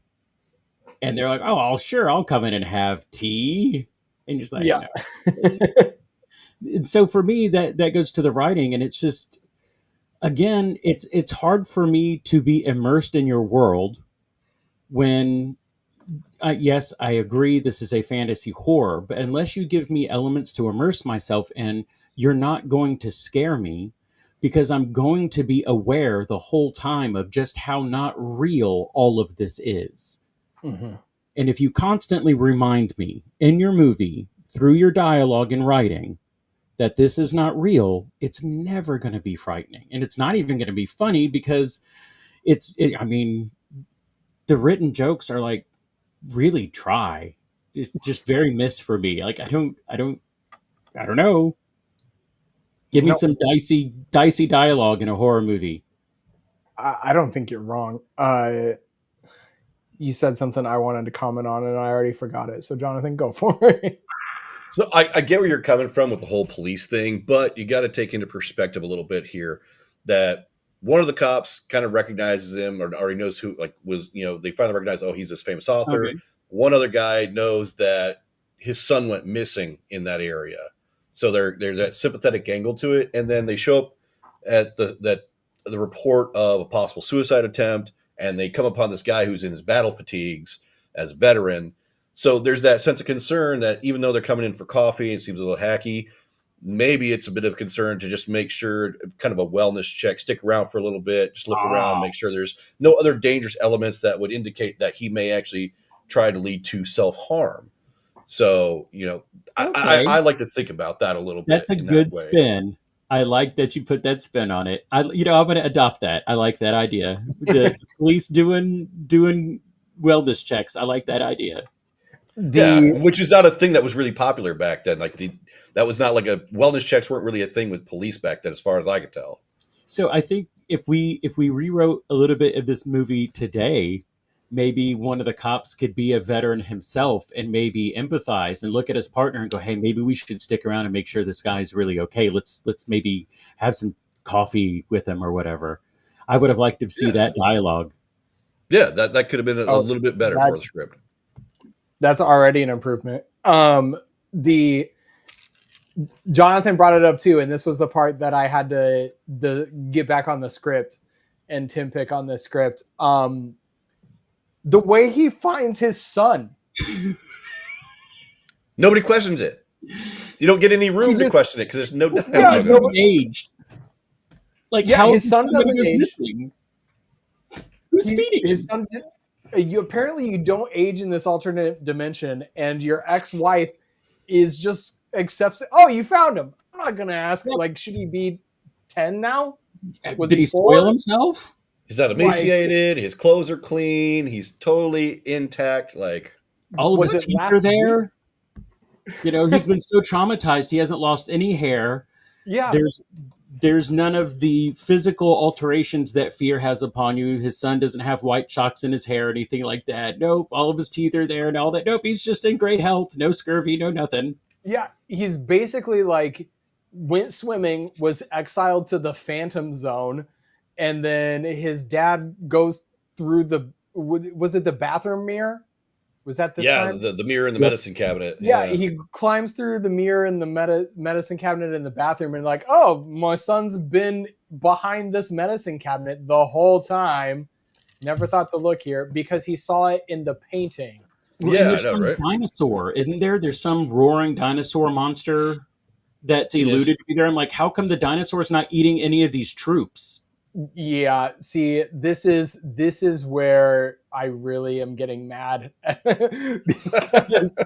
And they're like, oh, I'll come in and have tea. And just like, yeah. No. And so for me, that goes to the writing, and it's just, again, it's hard for me to be immersed in your world when, yes, I agree this is a fantasy horror, but unless you give me elements to immerse myself in, you're not going to scare me, because I'm going to be aware the whole time of just how not real all of this is. Mm-hmm. And if you constantly remind me in your movie, through your dialogue and writing, that this is not real, it's never going to be frightening. And it's not even going to be funny, because I mean, the written jokes are like really dry. It's just very missed for me. Like, I don't know. Give me some dicey dialogue in a horror movie. I don't think you're wrong. You said something I wanted to comment on, and I already forgot it. So, Johnathan, go for it. So I get where you're coming from with the whole police thing, but you got to take into perspective a little bit here that one of the cops kind of recognizes him, or already knows who, like, was, they finally recognize, oh, he's this famous author. Okay. One other guy knows that his son went missing in that area. So there's that sympathetic angle to it. And then they show up at the report of a possible suicide attempt, and they come upon this guy who's in his battle fatigues as a veteran. So there's that sense of concern that even though they're coming in for coffee, it seems a little hacky, maybe it's a bit of concern to just make sure, kind of a wellness check, stick around for a little bit, just look around, make sure there's no other dangerous elements that would indicate that he may actually try to lead to self-harm. So, okay. I like to think about that a little bit. That's a good spin. I like that you put that spin on it. I'm going to adopt that. I like that idea. The police doing wellness checks. I like that idea. Which is not a thing that was really popular back then. Like that was not like wellness checks weren't really a thing with police back then, as far as I could tell. So I think if we rewrote a little bit of this movie today, maybe one of the cops could be a veteran himself and maybe empathize and look at his partner and go, hey, maybe we should stick around and make sure this guy's really okay. Let's maybe have some coffee with him or whatever. I would have liked to see that dialogue. Yeah, that could have been a little bit better for the script. That's already an improvement. The Johnathan brought it up too, and this was the part that I had to get back on the script and Tim pick on the script. The way he finds his son. Nobody questions it. You don't get any room to question it because there's no aged. Like, Yeah, how his if son somebody doesn't goes age. missing? Who's feeding His him? son you apparently you don't age in this alternate dimension, and your ex-wife is just accepts it. Oh, you found him. I'm not gonna ask, Yep. like, should he be 10 now? Was Did he he spoil 4? himself? He's not Like, emaciated. His clothes are clean. He's totally intact. Like, All of was his it teeth are last week? there. You know, he's been so traumatized. He hasn't lost any hair. Yeah. There's none of the physical alterations that fear has upon you. His son doesn't have white shocks in his hair or anything like that. Nope. All of his teeth are there and all that. Nope. He's just in great health. No scurvy, no nothing. Yeah, he's basically like went swimming, was exiled to the Phantom Zone, and then his dad goes through was it the bathroom mirror? Was that this yeah, time? the mirror in the Yep. medicine cabinet. Yeah, he climbs through the mirror in the medicine cabinet in the bathroom and like, oh, my son's been behind this medicine cabinet the whole time. Never thought to look here because he saw it in the painting. Well, Yeah, and I there's know, some right? dinosaur, isn't there? There's some roaring dinosaur monster that's It is. eluded to be there. I'm like, how come the dinosaur's not eating any of these troops? Yeah, see, this is where I really am getting mad because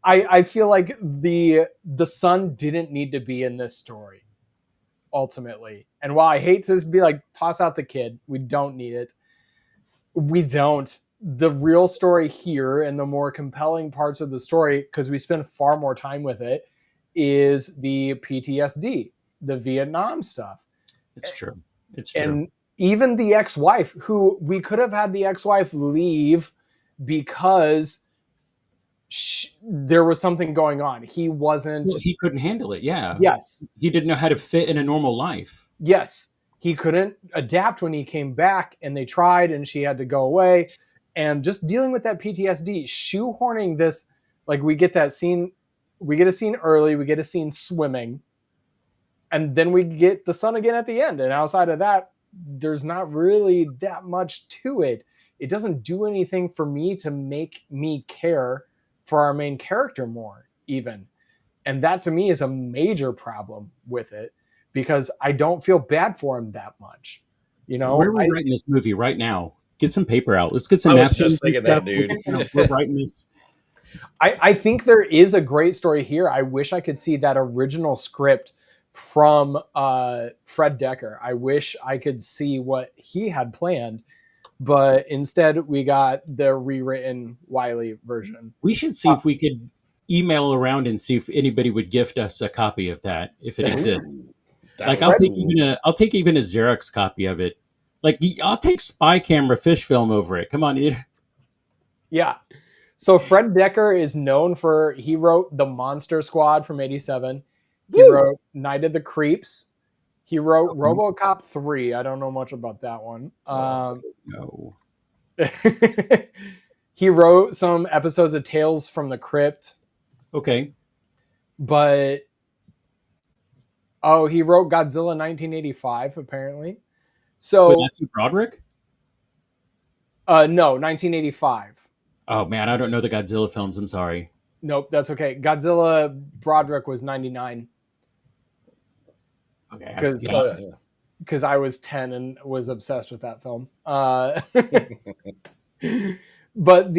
I feel like the son didn't need to be in this story ultimately. And while I hate to be like toss out the kid, we don't need it. We don't. The real story here and the more compelling parts of the story, because we spend far more time with it, is the PTSD, the Vietnam stuff. It's true. It's true. And even the ex-wife, who we could have had the ex-wife leave because there was something going on. He wasn't. Well, he couldn't handle it. Yeah. Yes. He didn't know how to fit in a normal life. Yes. He couldn't adapt when he came back, and they tried, and she had to go away. And just dealing with that PTSD, shoehorning this, like we get that scene, we get a scene early, we get a scene swimming, and then we get the son again at the end. And outside of that, there's not really that much to it. It doesn't do anything for me to make me care for our main character more, even. And that to me is a major problem with it because I don't feel bad for him that much. You know, Where are we writing this movie right now? Get some paper out. Let's get some I was napkins just and thinking stuff. that, dude. We're writing this. I think there is a great story here. I wish I could see that original script from Fred Decker. I wish I could see what he had planned, but instead we got the rewritten Wiley version. We should see if we could email around and see if anybody would gift us a copy of that, if it exists. Like, I'll take even a Xerox copy of it. Like, I'll take spy camera fish film over it. Come on, dude. Yeah. So Fred Decker is known for, he wrote The Monster Squad from 87. He wrote Night of the Creeps. He wrote RoboCop 3. I don't know much about that one. No. He wrote some episodes of Tales from the Crypt. Okay. But he wrote Godzilla 1985 apparently. So Wait, Matthew Broderick? no, 1985. Oh man, I don't know the Godzilla films. I'm sorry. Nope, that's okay. Godzilla Broderick was 99. Okay. Because I was 10 and was obsessed with that film. But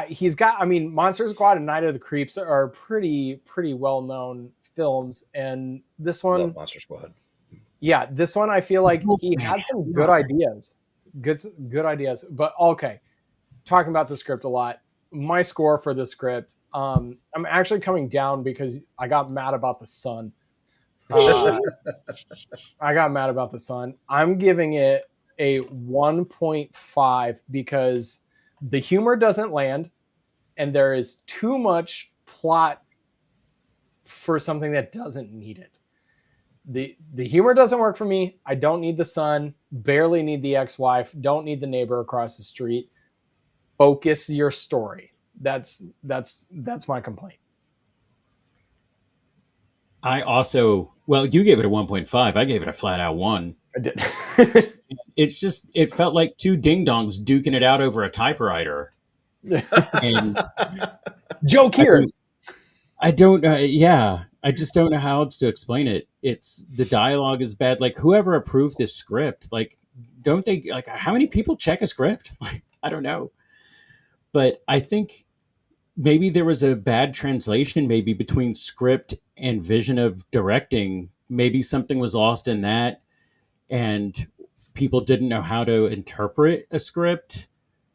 he's got, I mean, Monster Squad and Night of the Creeps are pretty well-known films. And this one, Love Monster Squad. Yeah, this one I feel like he had some good ideas. Good ideas. But okay, talking about the script a lot. My score for the script, I'm actually coming down because I got mad about the sun. I got mad about the sun. I'm giving it a 1.5 because the humor doesn't land and there is too much plot for something that doesn't need it. The humor doesn't work for me. I don't need the son, barely need the ex-wife, don't need the neighbor across the street. Focus your story. That's my complaint. I also, well, you gave it a 1.5. I gave it a flat out 1. I did. It felt like two ding-dongs duking it out over a typewriter. And Joe Kieran. I don't, I just don't know how else to explain it. It's the dialogue is bad. Like whoever approved this script, like don't they like how many people check a script? Like I don't know. But I think maybe there was a bad translation maybe between script and vision of directing. Maybe something was lost in that and people didn't know how to interpret a script.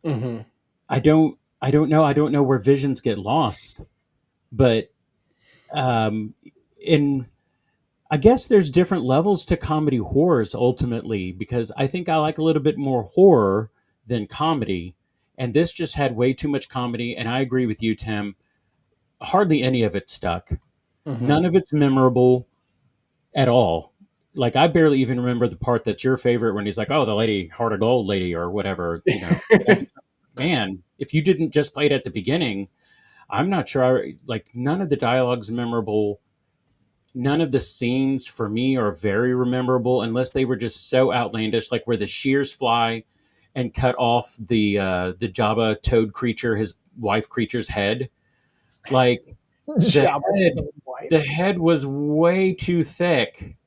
Mm-hmm. I don't know where visions get lost. But in I guess there's different levels to comedy horrors ultimately because I think I like a little bit more horror than comedy. And this just had way too much comedy. And I agree with you, Tim. Hardly any of it stuck. Mm-hmm. None of it's memorable at all. Like I barely even remember the part that's your favorite when he's like, "Oh, the lady, heart of gold lady," or whatever. You know, man, if you didn't just play it at the beginning, I'm not sure. Like none of the dialogue's memorable. None of the scenes for me are very memorable unless they were just so outlandish, like where the shears fly and cut off the Jabba toad creature, his wife creature's head. Like the head was way too thick.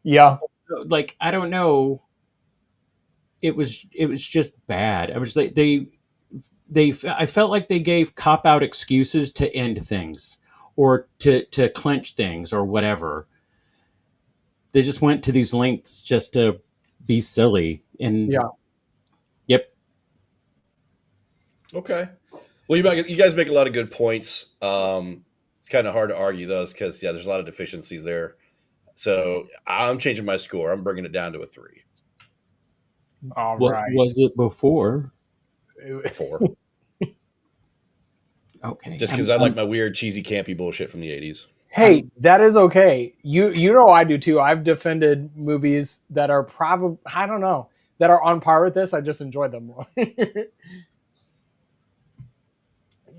Yeah. Like I don't know. It was just bad. I was like I felt like they gave cop out excuses to end things or to clinch things or whatever. They just went to these lengths just to be silly. And Yeah. Yep. Okay. Well, you guys make a lot of good points. It's kind of hard to argue those because there's a lot of deficiencies there. So I'm changing my score. I'm bringing it down to a 3. All What right. was it before? 4. Okay. Just because I like my weird, cheesy, campy bullshit from the 80s. Hey, that is okay. You know I do too. I've defended movies that are probably I don't know that are on par with this. I just enjoy them more.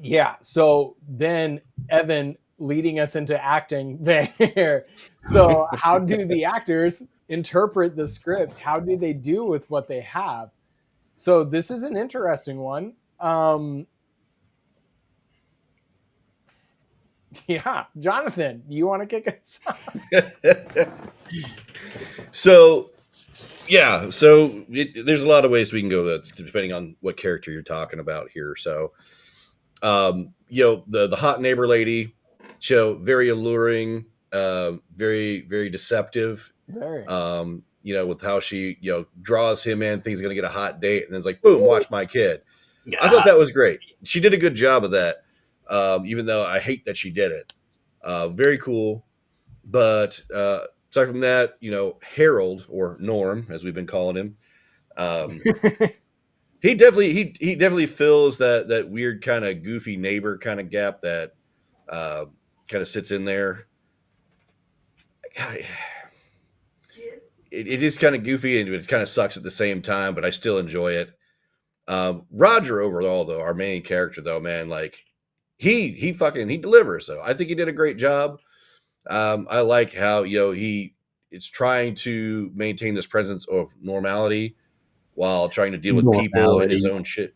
Yeah. So then Evan leading us into acting there. So how do the actors interpret the script? How do they do with what they have? So this is an interesting one. Yeah, Johnathan, you want to kick us off? So there's a lot of ways we can go that's depending on what character you're talking about here. So the hot neighbor lady, very alluring, very, very deceptive. Very. With how she, draws him in, thinks he's gonna get a hot date, and then it's like, boom, watch my kid. Yeah. I thought that was great. She did a good job of that. Even though I hate that she did it. Very cool. But aside from that, Harold, or Norm, as we've been calling him, he definitely fills that weird kind of goofy neighbor kind of gap that kind of sits in there. God, it is kind of goofy and it kind of sucks at the same time, but I still enjoy it. Roger overall, though, our main character, though, man, like he delivers. So I think he did a great job. I like how he is trying to maintain this presence of normality while trying to deal with people and his own shit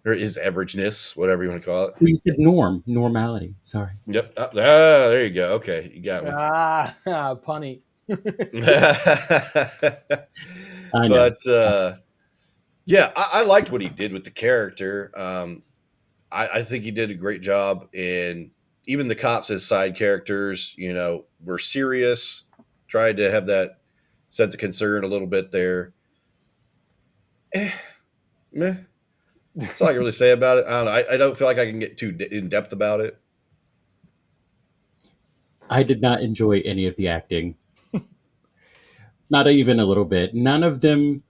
or his averageness, whatever you want to call it. You said normality. Sorry. Yep. There you go. Okay, you got me. Punny. I know. But I liked what he did with the character. I think he did a great job in even the cops as side characters, were serious, tried to have that sense of concern a little bit there. Meh. That's all I can really say about it. I don't know. I don't feel like I can get too in depth about it. I did not enjoy any of the acting. Not even a little bit. None of them.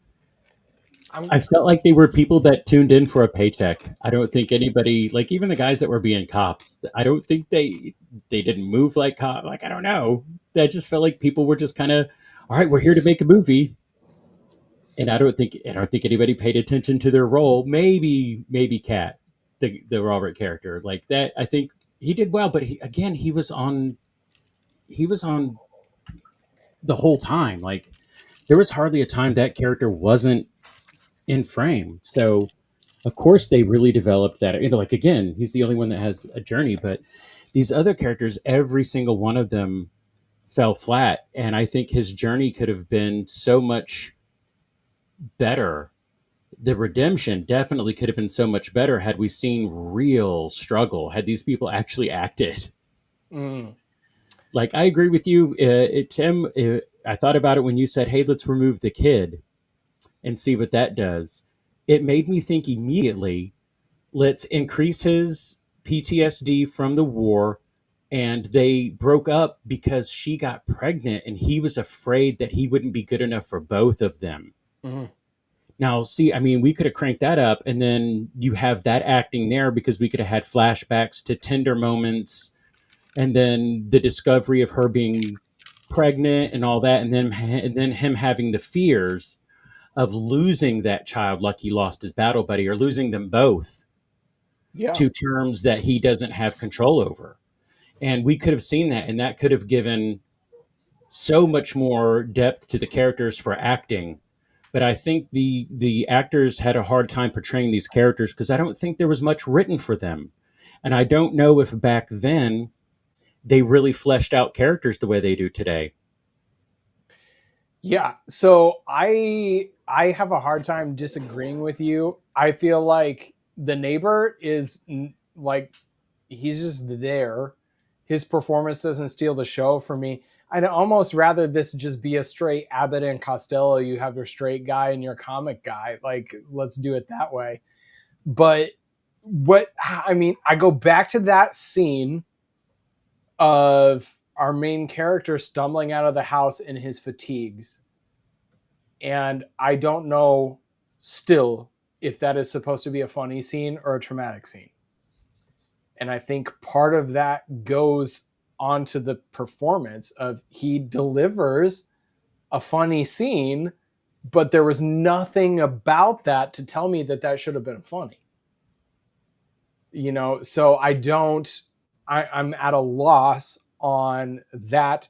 I felt like they were people that tuned in for a paycheck. I don't think anybody, like even the guys that were being cops, I don't think they didn't move like cops. Like, I don't know. I just felt like people were just kind of, all right, we're here to make a movie. And I don't think anybody paid attention to their role. Maybe Kat, the Robert character, like that. I think he did well, but he was on the whole time. Like there was hardly a time that character wasn't in frame. So of course they really developed that. Like again, he's the only one that has a journey, but these other characters, every single one of them fell flat. And I think his journey could have been so much better. The redemption definitely could have been so much better had we seen real struggle, had these people actually acted. Mm. Like, I agree with you, Tim. I thought about it when you said, hey, let's remove the kid and see what that does. It made me think immediately, let's increase his PTSD from the war. And they broke up because she got pregnant and he was afraid that he wouldn't be good enough for both of them. Mm. Now, see, I mean, we could have cranked that up, and then you have that acting there because we could have had flashbacks to tender moments, and then the discovery of her being pregnant and all that, and then him having the fears of losing that child, like he lost his battle buddy, or losing them both Yeah. to terms that he doesn't have control over. And we could have seen that, and that could have given so much more depth to the characters for acting. But I think the actors had a hard time portraying these characters because I don't think there was much written for them. And I don't know if back then they really fleshed out characters the way they do today. Yeah. So I have a hard time disagreeing with you. I feel like the neighbor is like, he's just there. His performance doesn't steal the show for me. I'd almost rather this just be a straight Abbott and Costello. You have your straight guy and your comic guy. Like, let's do it that way. But I go back to that scene of our main character stumbling out of the house in his fatigues. And I don't know still if that is supposed to be a funny scene or a traumatic scene. And I think part of that goes onto the performance of he delivers a funny scene, but there was nothing about that to tell me that that should have been funny. So I'm at a loss on that.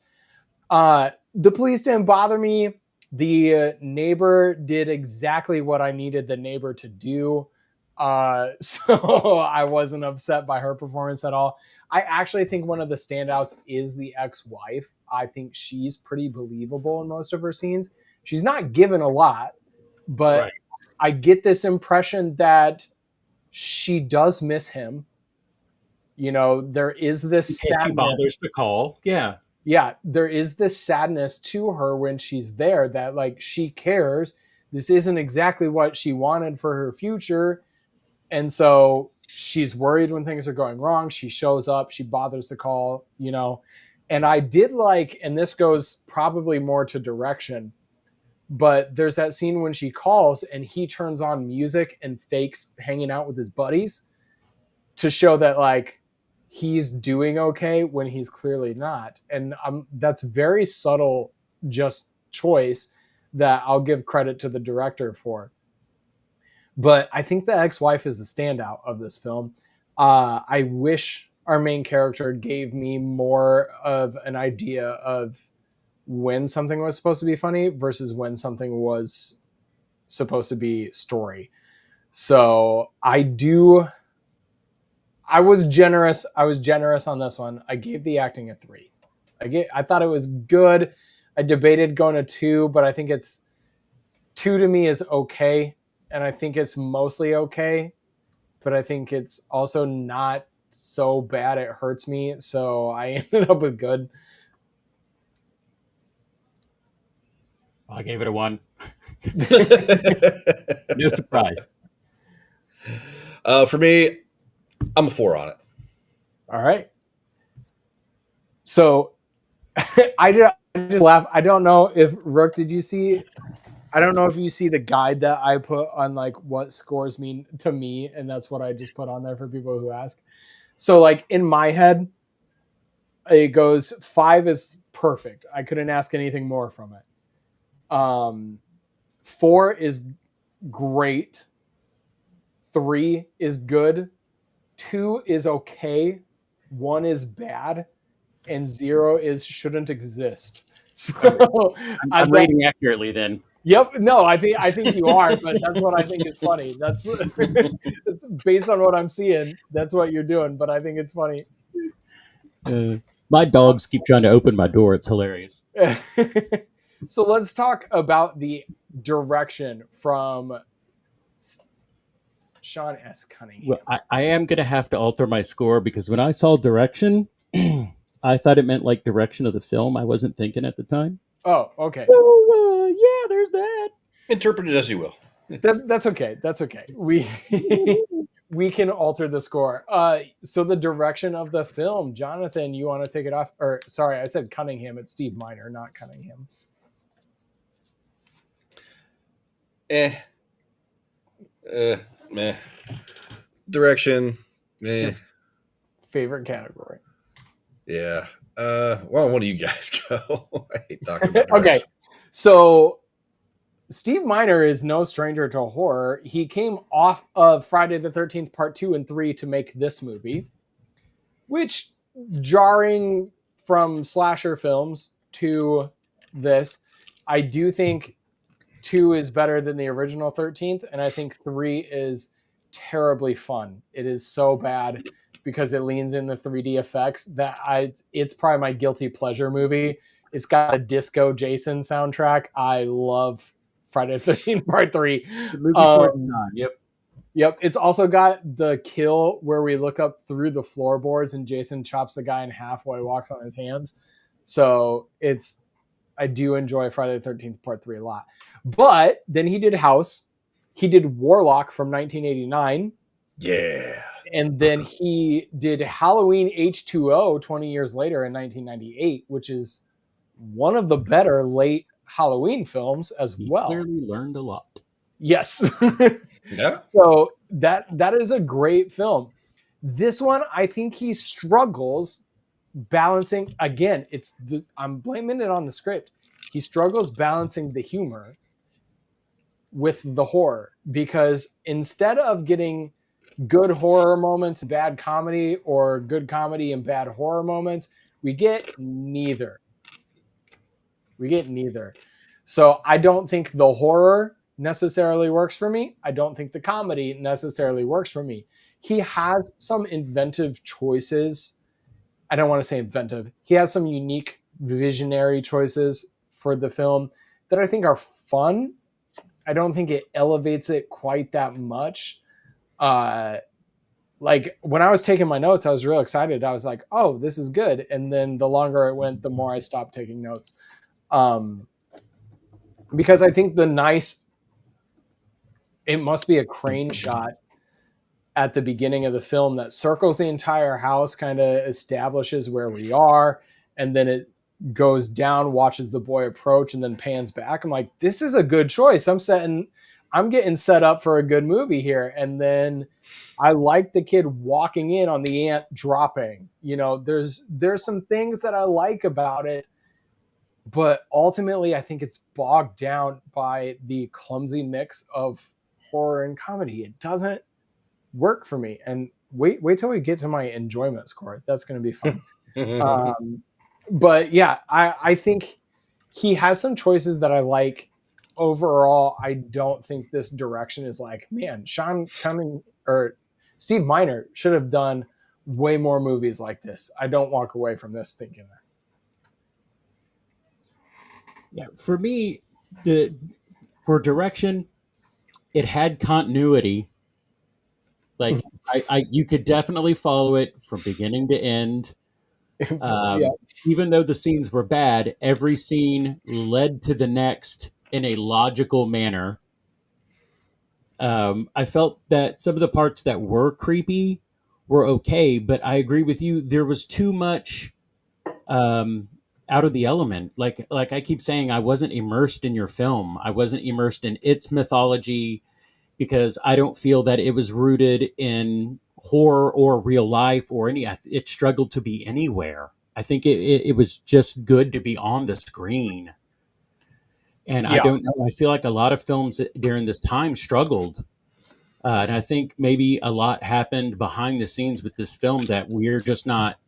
The police didn't bother me. The neighbor did exactly what I needed the neighbor to do. So I wasn't upset by her performance at all. I actually think one of the standouts is the ex-wife. I think she's pretty believable in most of her scenes. She's not given a lot, but right. I get this impression that she does miss him. There is this sadness. She bothers to call. Yeah. Yeah, there is this sadness to her when she's there that, like, she cares. This isn't exactly what she wanted for her future. And so she's worried when things are going wrong. She shows up, she bothers to call, And I did like, and this goes probably more to direction, but there's that scene when she calls and he turns on music and fakes hanging out with his buddies to show that, like, he's doing okay when he's clearly not. And that's very subtle, just choice that I'll give credit to the director for. But I think the ex-wife is the standout of this film. I wish our main character gave me more of an idea of when something was supposed to be funny versus when something was supposed to be story. So I was generous. I was generous on this one. I gave the acting a 3. I thought it was good. I debated going to 2, but I think 2 to me is okay. And I think it's mostly okay, but I think it's also not so bad it hurts me. So I ended up with good. I gave it a 1. No surprise. For me, I'm a 4 on it. All right. So I just laugh. I don't know if Rook, did you see? I don't know if you see the guide that I put on, like, what scores mean to me, and that's what I just put on there for people who ask. So, like, in my head, it goes 5 is perfect. I couldn't ask anything more from it. 4 is great. 3 is good. 2 is okay. 1 is bad, and 0 is shouldn't exist. So I'm rating accurately then. Yep. No, I think you are, but that's what I think is funny. That's it's based on what I'm seeing. That's what you're doing, but I think it's funny. My dogs keep trying to open my door. It's hilarious. So let's talk about the direction from Sean S. Cunningham. Well, I am going to have to alter my score because when I saw direction, I thought it meant like direction of the film. I wasn't thinking at the time. Oh, okay. So, yeah, there's that. Interpret it as you will. That's okay. That's okay. We can alter the score. So the direction of the film, Johnathan, you want to take it off? Or sorry, I said Cunningham. It's Steve Miner, not Cunningham. Meh. Direction. Meh. Favorite category. Yeah. Well, one of you guys go. I hate talking about Okay. direction. So Steve Miner is no stranger to horror. He came off of Friday the 13th Part 2 and 3 to make this movie, which, jarring from slasher films to this, I do think 2 is better than the original 13th, and I think 3 is terribly fun. It is so bad because it leans in the 3D effects that it's probably my guilty pleasure movie. It's got a Disco Jason soundtrack. I love Friday the 13th Part 3. The movie 49. Yep. Yep. It's also got the kill where we look up through the floorboards and Jason chops the guy in half while he walks on his hands. So I do enjoy Friday the 13th Part 3 a lot. But then he did House. He did Warlock from 1989. Yeah. And then he did Halloween H2O 20 years later in 1998, which is one of the better late Halloween films as well. Clearly learned a lot. Yes. Yeah. So that is a great film. This one, I think he struggles balancing. Again, I'm blaming it on the script. He struggles balancing the humor with the horror, because instead of getting good horror moments and bad comedy, or good comedy and bad horror moments, we get neither. So I don't think the horror necessarily works for me. I don't think the comedy necessarily works for me. He has some inventive choices. I don't want to say inventive. He has some unique visionary choices for the film that I think are fun. I don't think it elevates it quite that much. Like when I was taking my notes, I was real excited. I was like, oh, this is good. And then the longer it went, the more I stopped taking notes. Because I think it must be a crane shot at the beginning of the film that circles the entire house, kind of establishes where we are, and then it goes down, watches the boy approach, and then pans back. I'm like, this is a good choice. I'm getting set up for a good movie here. And then I like the kid walking in on the ant dropping. There's some things that I like about it, but ultimately I think it's bogged down by the clumsy mix of horror and comedy. It doesn't work for me. And wait till we get to my enjoyment score. That's going to be fun. But yeah, I think he has some choices that I like. Overall, I don't think this direction is like, man, Steve Miner should have done way more movies like this. I don't walk away from this thinking that. Yeah, for me, for direction, it had continuity. Like you could definitely follow it from beginning to end. Yeah. Even though the scenes were bad, every scene led to the next in a logical manner. I felt that some of the parts that were creepy were okay, but I agree with you. There was too much out of the element. Like I keep saying, I wasn't immersed in your film. I wasn't immersed in its mythology, because I don't feel that it was rooted in horror or real life or any. It struggled to be anywhere. I think it was just good to be on the screen. And I don't know. I feel like a lot of films during this time struggled. And I think maybe a lot happened behind the scenes with this film that we're just not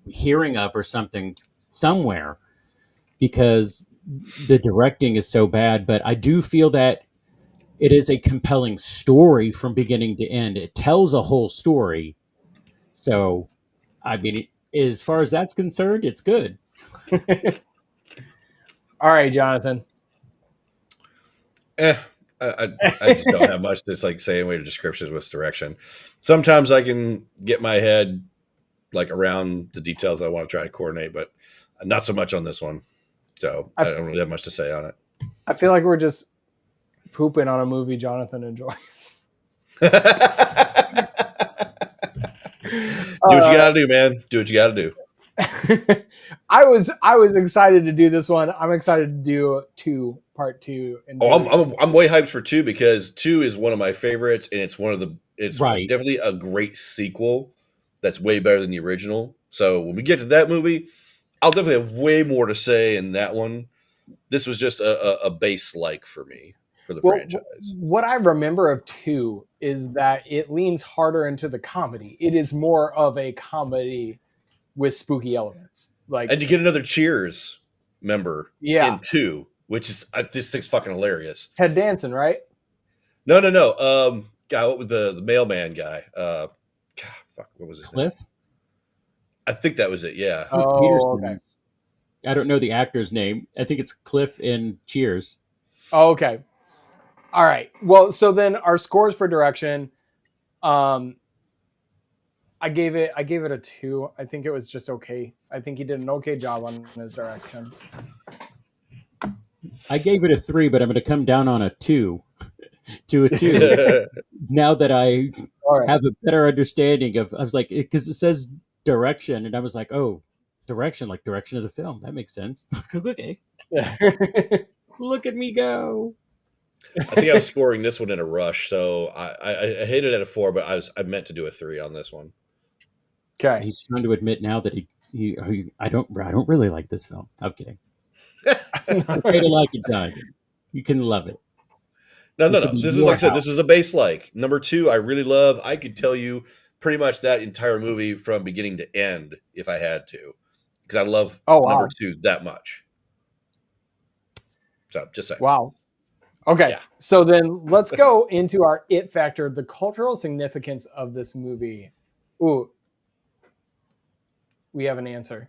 hearing of, or something somewhere, because the directing is so bad. But I do feel that it is a compelling story from beginning to end. It tells a whole story. So, I mean, as far as that's concerned, it's good. All right, Jonathan. I just don't have much to like say in way to descriptions with direction. Sometimes I can get my head like around the details I want to try and coordinate, but not so much on this one. So I don't really have much to say on it. I feel like we're just pooping on a movie Jonathan enjoys. Do what you gotta do, man. Do what you gotta do. I was excited to do this one. I'm excited to do part 2. And I'm way hyped for 2 because 2 is one of my favorites, and it's Right. definitely a great sequel that's way better than the original. So when we get to that movie, I'll definitely have way more to say in that one. This was just a base like for me for the franchise. What I remember of 2 is that it leans harder into the comedy. It is more of a comedy with spooky elements. Like, And you get another Cheers member Yeah. in 2, which is this thing's fucking hilarious. Ted Danson, right? No. God, what was the mailman guy? God, fuck, what was his name? Cliff? I think that was it. Yeah. Oh, Peterson. okay. I don't know the actor's name. I think it's Cliff in Cheers. Oh, okay. All right. Well, so then our scores for direction, I gave it a 2. I think it was just okay. I think he did an okay job on his direction. I gave it a 3, but I'm going to come down on a 2 to a 2 now that I All right. have a better understanding of. I was like, because it says direction, and I was like, oh, direction, like direction of the film. That makes sense. Okay, look at me go. I think I was scoring this one in a rush, so I hated it at a 4, but I meant to do a 3 on this one. Okay. He's trying to admit now that I don't really like this film. I'm kidding. Okay to like it, John. You can love it. No. This would be This is your like I said. house. This is a base like. Number 2, I really love. I could tell you pretty much that entire movie from beginning to end if I had to, because I love number 2 that much. So just saying. Wow. Okay. Yeah. So then let's go into our it factor, the cultural significance of this movie. Ooh. We have an answer.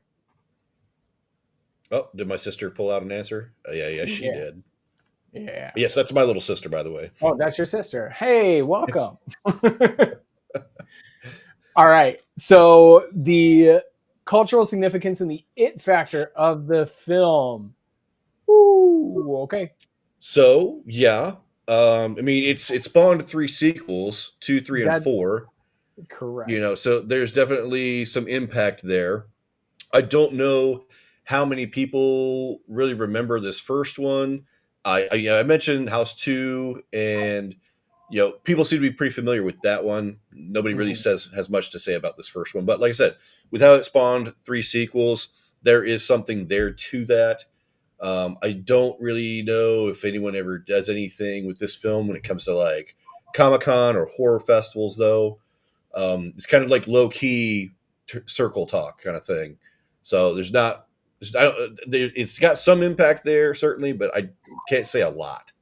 Oh, did my sister pull out an answer? Oh, yeah, she did. Yeah. Yes, that's my little sister, by the way. Oh, that's your sister. Hey, welcome. All right. So the cultural significance and the it factor of the film. Ooh, okay. So yeah, I mean it spawned 3 sequels, 2, 3, and 4. Correct. You know, so there's definitely some impact there. I don't know how many people really remember this first one. I mentioned House 2, and people seem to be pretty familiar with that one. Nobody really has much to say about this first one, but like I said, with how it spawned 3 sequels, there is something there to that. I don't really know if anyone ever does anything with this film when it comes to like Comic-Con or horror festivals, though. It's kind of like low key circle talk kind of thing. So it's got some impact there certainly, but I can't say a lot.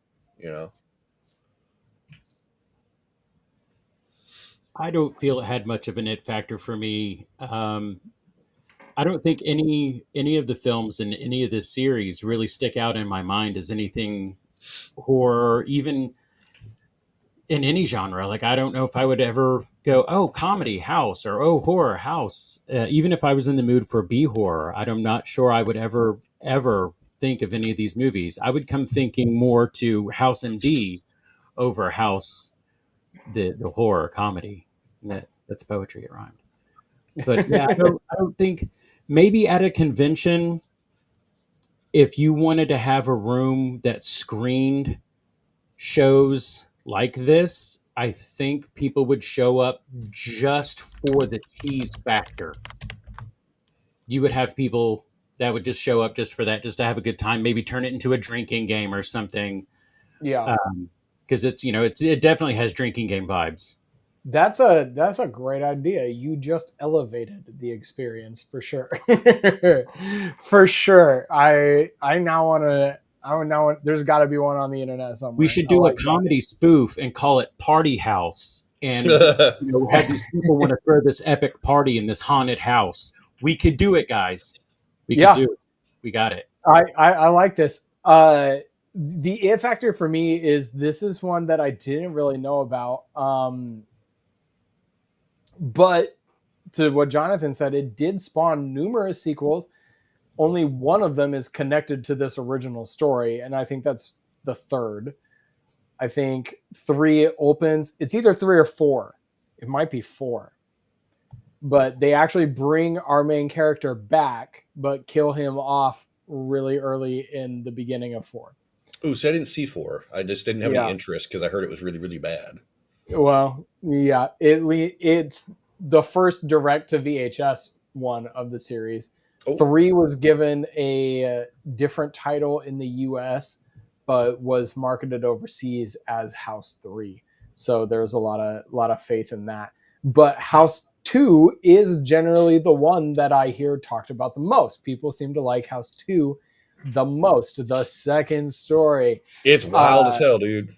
I don't feel it had much of an it factor for me. I don't think any of the films in any of this series really stick out in my mind as anything horror, even in any genre. Like, I don't know if I would ever go, oh, comedy House, or oh, horror House. Even if I was in the mood for B horror, I'm not sure I would ever think of any of these movies. I would come thinking more to House MD over House, the horror comedy. That's poetry. It rhymed. But yeah, I don't think, maybe at a convention, if you wanted to have a room that screened shows like this, I think people would show up just for the cheese factor. You would have people that would just show up just for that, just to have a good time, maybe turn it into a drinking game or something. Yeah. Because it definitely has drinking game vibes. That's a great idea. You just elevated the experience for sure. For sure. I now want to. There's got to be one on the internet somewhere. We should do a comedy spoof and call it Party House, and have these people want to throw this epic party in this haunted house. We could do it, guys. We Yeah. could do it. We got it. I like this. The it factor for me is this is one that I didn't really know about. But to what Johnathan said, it did spawn numerous sequels. Only one of them is connected to this original story, and I think that's the third. I think 3 opens. It's either 3 or 4. It might be 4. But they actually bring our main character back, but kill him off really early in the beginning of 4. Ooh, so I didn't see 4. I just didn't have any interest because I heard it was really, really bad. Well, yeah, it's the first direct to VHS one of the series. 3 was given a different title in the US, but was marketed overseas as House 3. So there's a lot of faith in that. But House 2 is generally the one that I hear talked about the most. People seem to like House 2 the most, the second story. It's wild as hell, dude.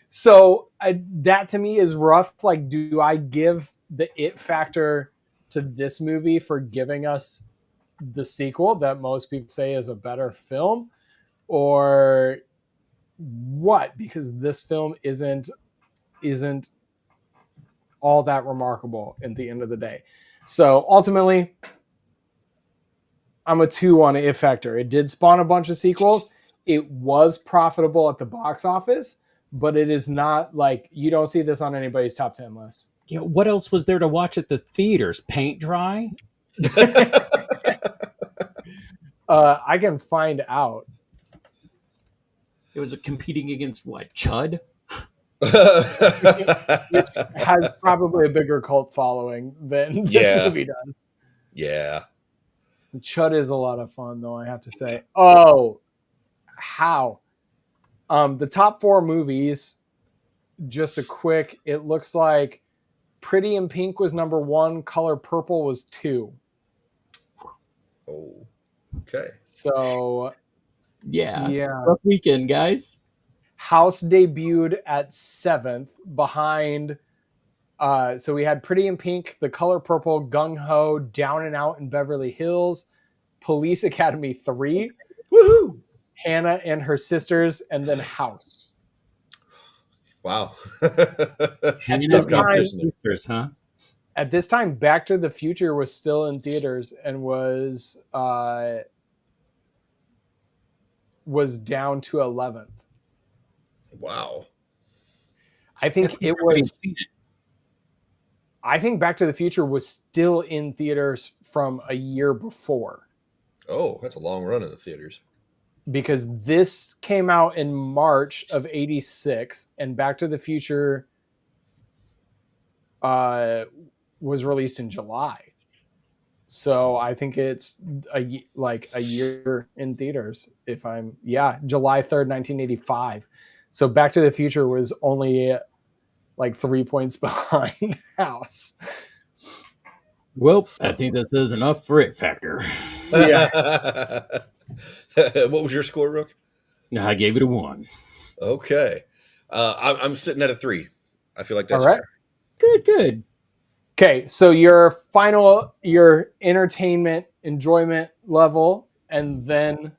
So that to me is rough. Like, do I give the it factor to this movie for giving us the sequel that most people say is a better film, or what? Because this film isn't all that remarkable at the end of the day. So ultimately, I'm a 2 on it factor. It did spawn a bunch of sequels. It was profitable at the box office, but it is not like you don't see this on anybody's top 10 list. You know, what else was there to watch at the theaters? Paint dry? I can find out. It was competing against what? Chud? It has probably a bigger cult following than this movie does. Yeah. Chud is a lot of fun, though, I have to say. Oh, how? The top 4 movies, just a quick, it looks like Pretty in Pink was number 1, Color Purple was 2. Oh, okay. So, yeah. Yeah. Rough weekend, guys. House debuted at 7th behind. So we had Pretty in Pink, The Color Purple, Gung Ho, Down and Out in Beverly Hills, Police Academy 3, Woohoo! Hannah and Her Sisters, and then House. Wow. At this time, Back to the Future was still in theaters and was down to 11th. Wow. I think I think Back to the Future was still in theaters from a year before. Oh, that's a long run in the theaters. Because this came out in March of '86, and Back to the Future was released in July. So I think it's a year in theaters. July 3rd, 1985. So Back to the Future was only like 3 points behind House. Well, I think that says enough for it factor. Yeah. What was your score, Rook? No, I gave it a 1. Okay. I'm sitting at a 3. I feel like that's all right. Fair. Good. Okay, so your entertainment enjoyment level, and then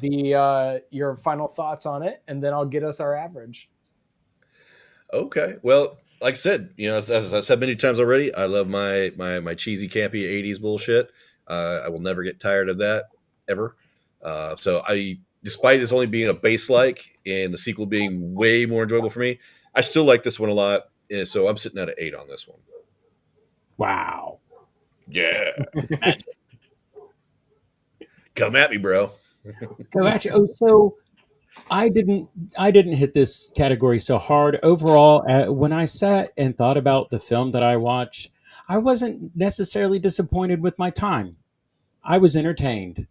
your final thoughts on it, and then I'll get us our average. Okay. Well, like I said, as I've said many times already, I love my cheesy, campy 80s bullshit. I will never get tired of that, ever. So despite this only being a base-like and the sequel being way more enjoyable for me, I still like this one a lot. And so I'm sitting at an 8 on this one. Wow. Yeah. Come at me, bro. Come at you. Oh, so I didn't hit this category so hard. Overall, when I sat and thought about the film that I watched, I wasn't necessarily disappointed with my time. I was entertained.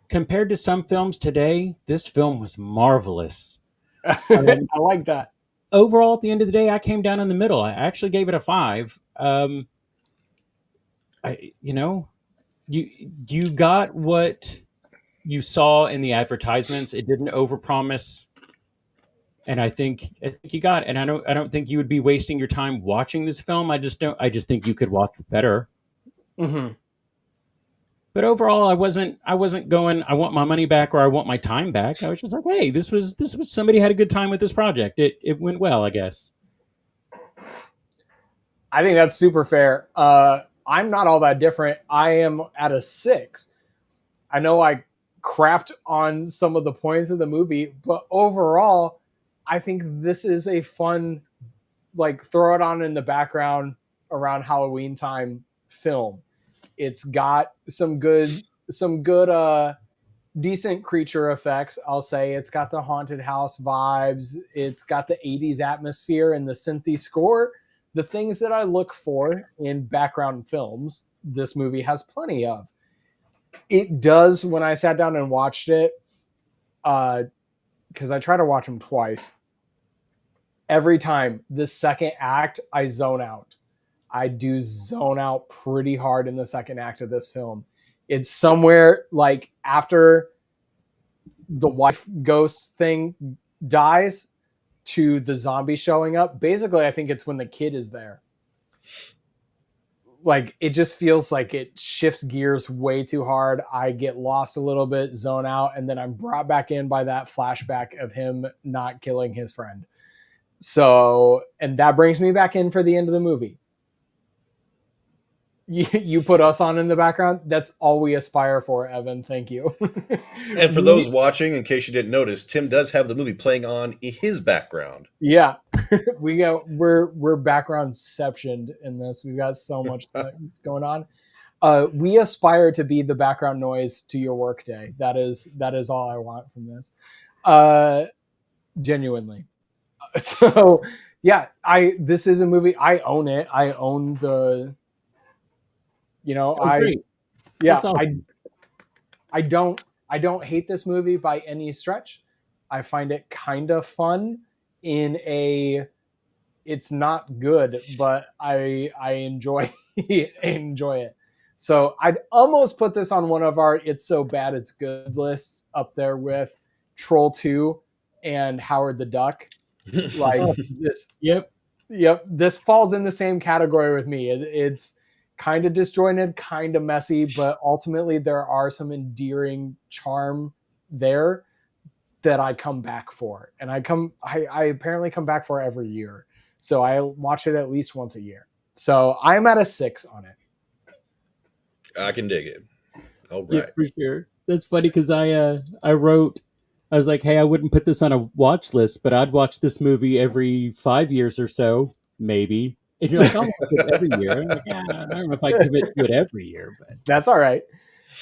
Compared to some films today, this film was marvelous. I like that. Overall, at the end of the day, I came down in the middle. I actually gave it a 5. You got what you saw in the advertisements. It didn't overpromise, and I think you got it. And I don't think you would be wasting your time watching this film. I just think you could watch better. Mm-hmm. But overall, I wasn't going, I want my money back or I want my time back. I was just like, hey, this was somebody had a good time with this project. It went well, I guess. I think that's super fair. I'm not all that different. I am at a 6. I know I crapped on some of the points of the movie, but overall, I think this is a fun, like, throw it on in the background around Halloween time film. It's got some good decent creature effects, I'll say. It's got the haunted house vibes. It's got the 80s atmosphere and the synthy score. The things that I look for in background films, this movie has plenty of. It does, when I sat down and watched it, because I try to watch them twice. Every time, the second act, I zone out. I do zone out pretty hard in the second act of this film. It's somewhere like after the wife ghost thing dies to the zombie showing up. Basically, I think it's when the kid is there. Like, it just feels like it shifts gears way too hard. I get lost a little bit, zone out, and then I'm brought back in by that flashback of him not killing his friend. So, and that brings me back in for the end of the movie. You put us on in the background. That's all we aspire for, Evan. Thank you. And for those watching, in case you didn't notice, Tim does have the movie playing on his background. Yeah, we're background-ceptioned in this. We've got so much that's going on. We aspire to be the background noise to your workday. That is all I want from this. Genuinely. So yeah, this is a movie. I own it. I own the. Great. Yeah, That's awesome. I don't hate this movie by any stretch. I find it kind of fun in a it's not good, but I enjoy enjoy it. So I'd almost put this on one of our it's so bad it's good lists up there with Troll 2 and Howard the Duck. Like this Yep. this falls in the same category with me. It's kind of disjointed, kind of messy, but ultimately there are some endearing charm there that I come back for. And I apparently come back for every year. So I watch it at least once a year. So I'm at a 6 on it. I can dig it. All Yeah, right. for sure. That's funny because I was like, hey, I wouldn't put this on a watch list, but I'd watch this movie every 5 years or so, maybe. And you're like, I'll watch it every year. I'm like, I don't know if I commit to it every year, but That's all right.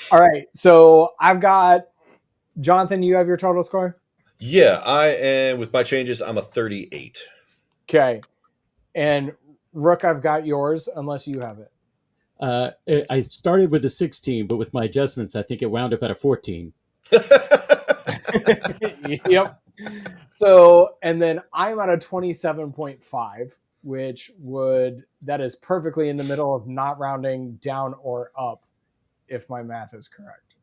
All right. So I've got Johnathan, you have your total score? Yeah, I am, with my changes, I'm a 38. Okay. And Rook, I've got yours unless you have it. I started with a 16, but with my adjustments, I think it wound up at a 14. Yep. So, and then I'm at a 27.5, that is perfectly in the middle of not rounding down or up, if my math is correct.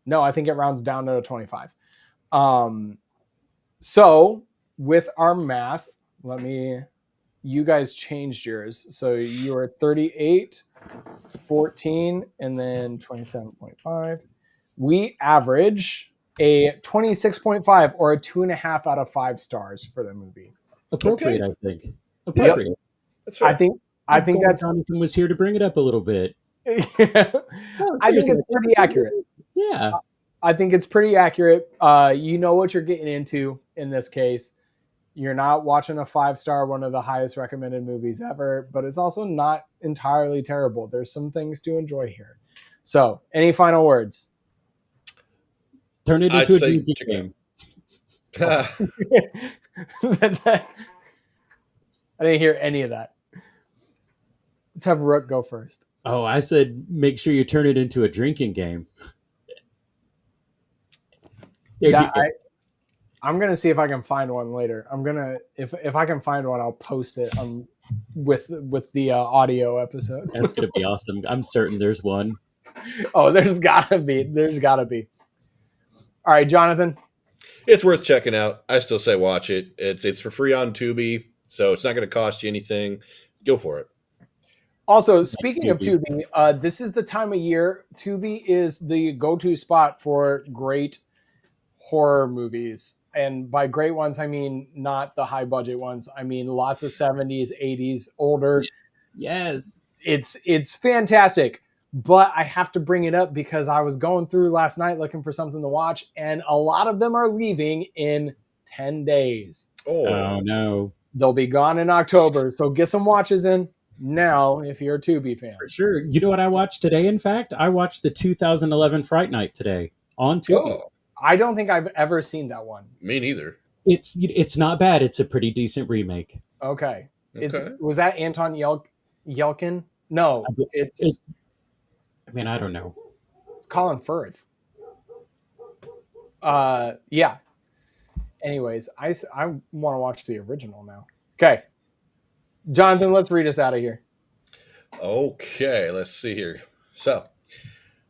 No, I think it rounds down to a 25. So with our math, you guys changed yours. So you were 38, 14, and then 27.5. We average a 26.5 or a 2.5 out of 5 stars for the movie. Appropriate, Okay. I think. Appropriate. That's right. I think that's Johnathan was here to bring it up a little bit. I think it's pretty accurate. Yeah. I think it's pretty accurate. You know what you're getting into in this case. You're not watching a 5-star, one of the highest recommended movies ever, but it's also not entirely terrible. There's some things to enjoy here. So, any final words? Turn it into a drinking game. I didn't hear any of that. Let's have Rook go first. Oh, I said make sure you turn it into a drinking game. There you go. I'm gonna see if I can find one later. I'm gonna if I can find one, I'll post it with the audio episode. That's gonna be awesome. I'm certain there's one. Oh, there's gotta be. All right, Johnathan. It's worth checking out. I still say watch it. It's for free on Tubi, so it's not going to cost you anything. Go for it. Also, speaking of Tubi. Tubi, this is the time of year. Tubi is the go-to spot for great horror movies. And by great ones, I mean not the high budget ones. I mean lots of 70s, 80s, older. Yes. It's fantastic. But I have to bring it up because I was going through last night looking for something to watch, and a lot of them are leaving in 10 days. Oh no. They'll be gone in October. So get some watches in now if you're a Tubi fan. For sure. You know what I watched today? In fact, I watched the 2011 Fright Night today on Tubi. Oh, I don't think I've ever seen that one. me neither. It's not bad. It's a pretty decent remake. Okay. Okay. Was that Anton Yelkin? No, it's I mean, I don't know. Colin Firth. Yeah. Anyways, I want to watch the original now. Okay. Jonathan, let's read us out of here. Okay, let's see here. So,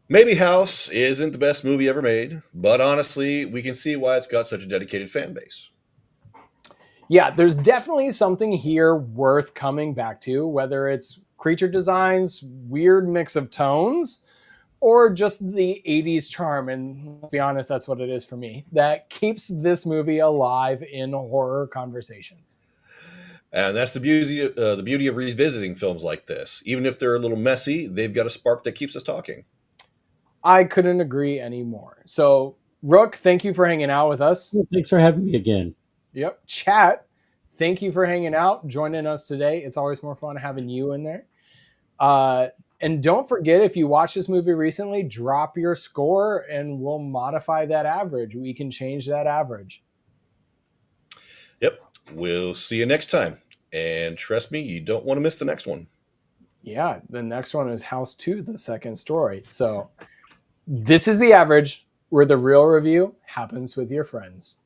maybe House isn't the best movie ever made, but honestly, we can see why it's got such a dedicated fan base. Yeah, there's definitely something here worth coming back to, whether it's creature designs, weird mix of tones, or just the 80s charm. And to be honest, that's what it is for me. That keeps this movie alive in horror conversations. And that's the beauty of revisiting films like this. Even if they're a little messy, they've got a spark that keeps us talking. I couldn't agree anymore. So, Rook, thank you for hanging out with us. Thanks for having me again. Yep. Chat, thank you for hanging out, joining us today. It's always more fun having you in there. And don't forget, if you watched this movie recently, drop your score and we'll modify that average. We can change that average. Yep. We'll see you next time. And trust me, you don't want to miss the next one. Yeah, the next one is House 2, the second story. So this is the average where the real review happens with your friends.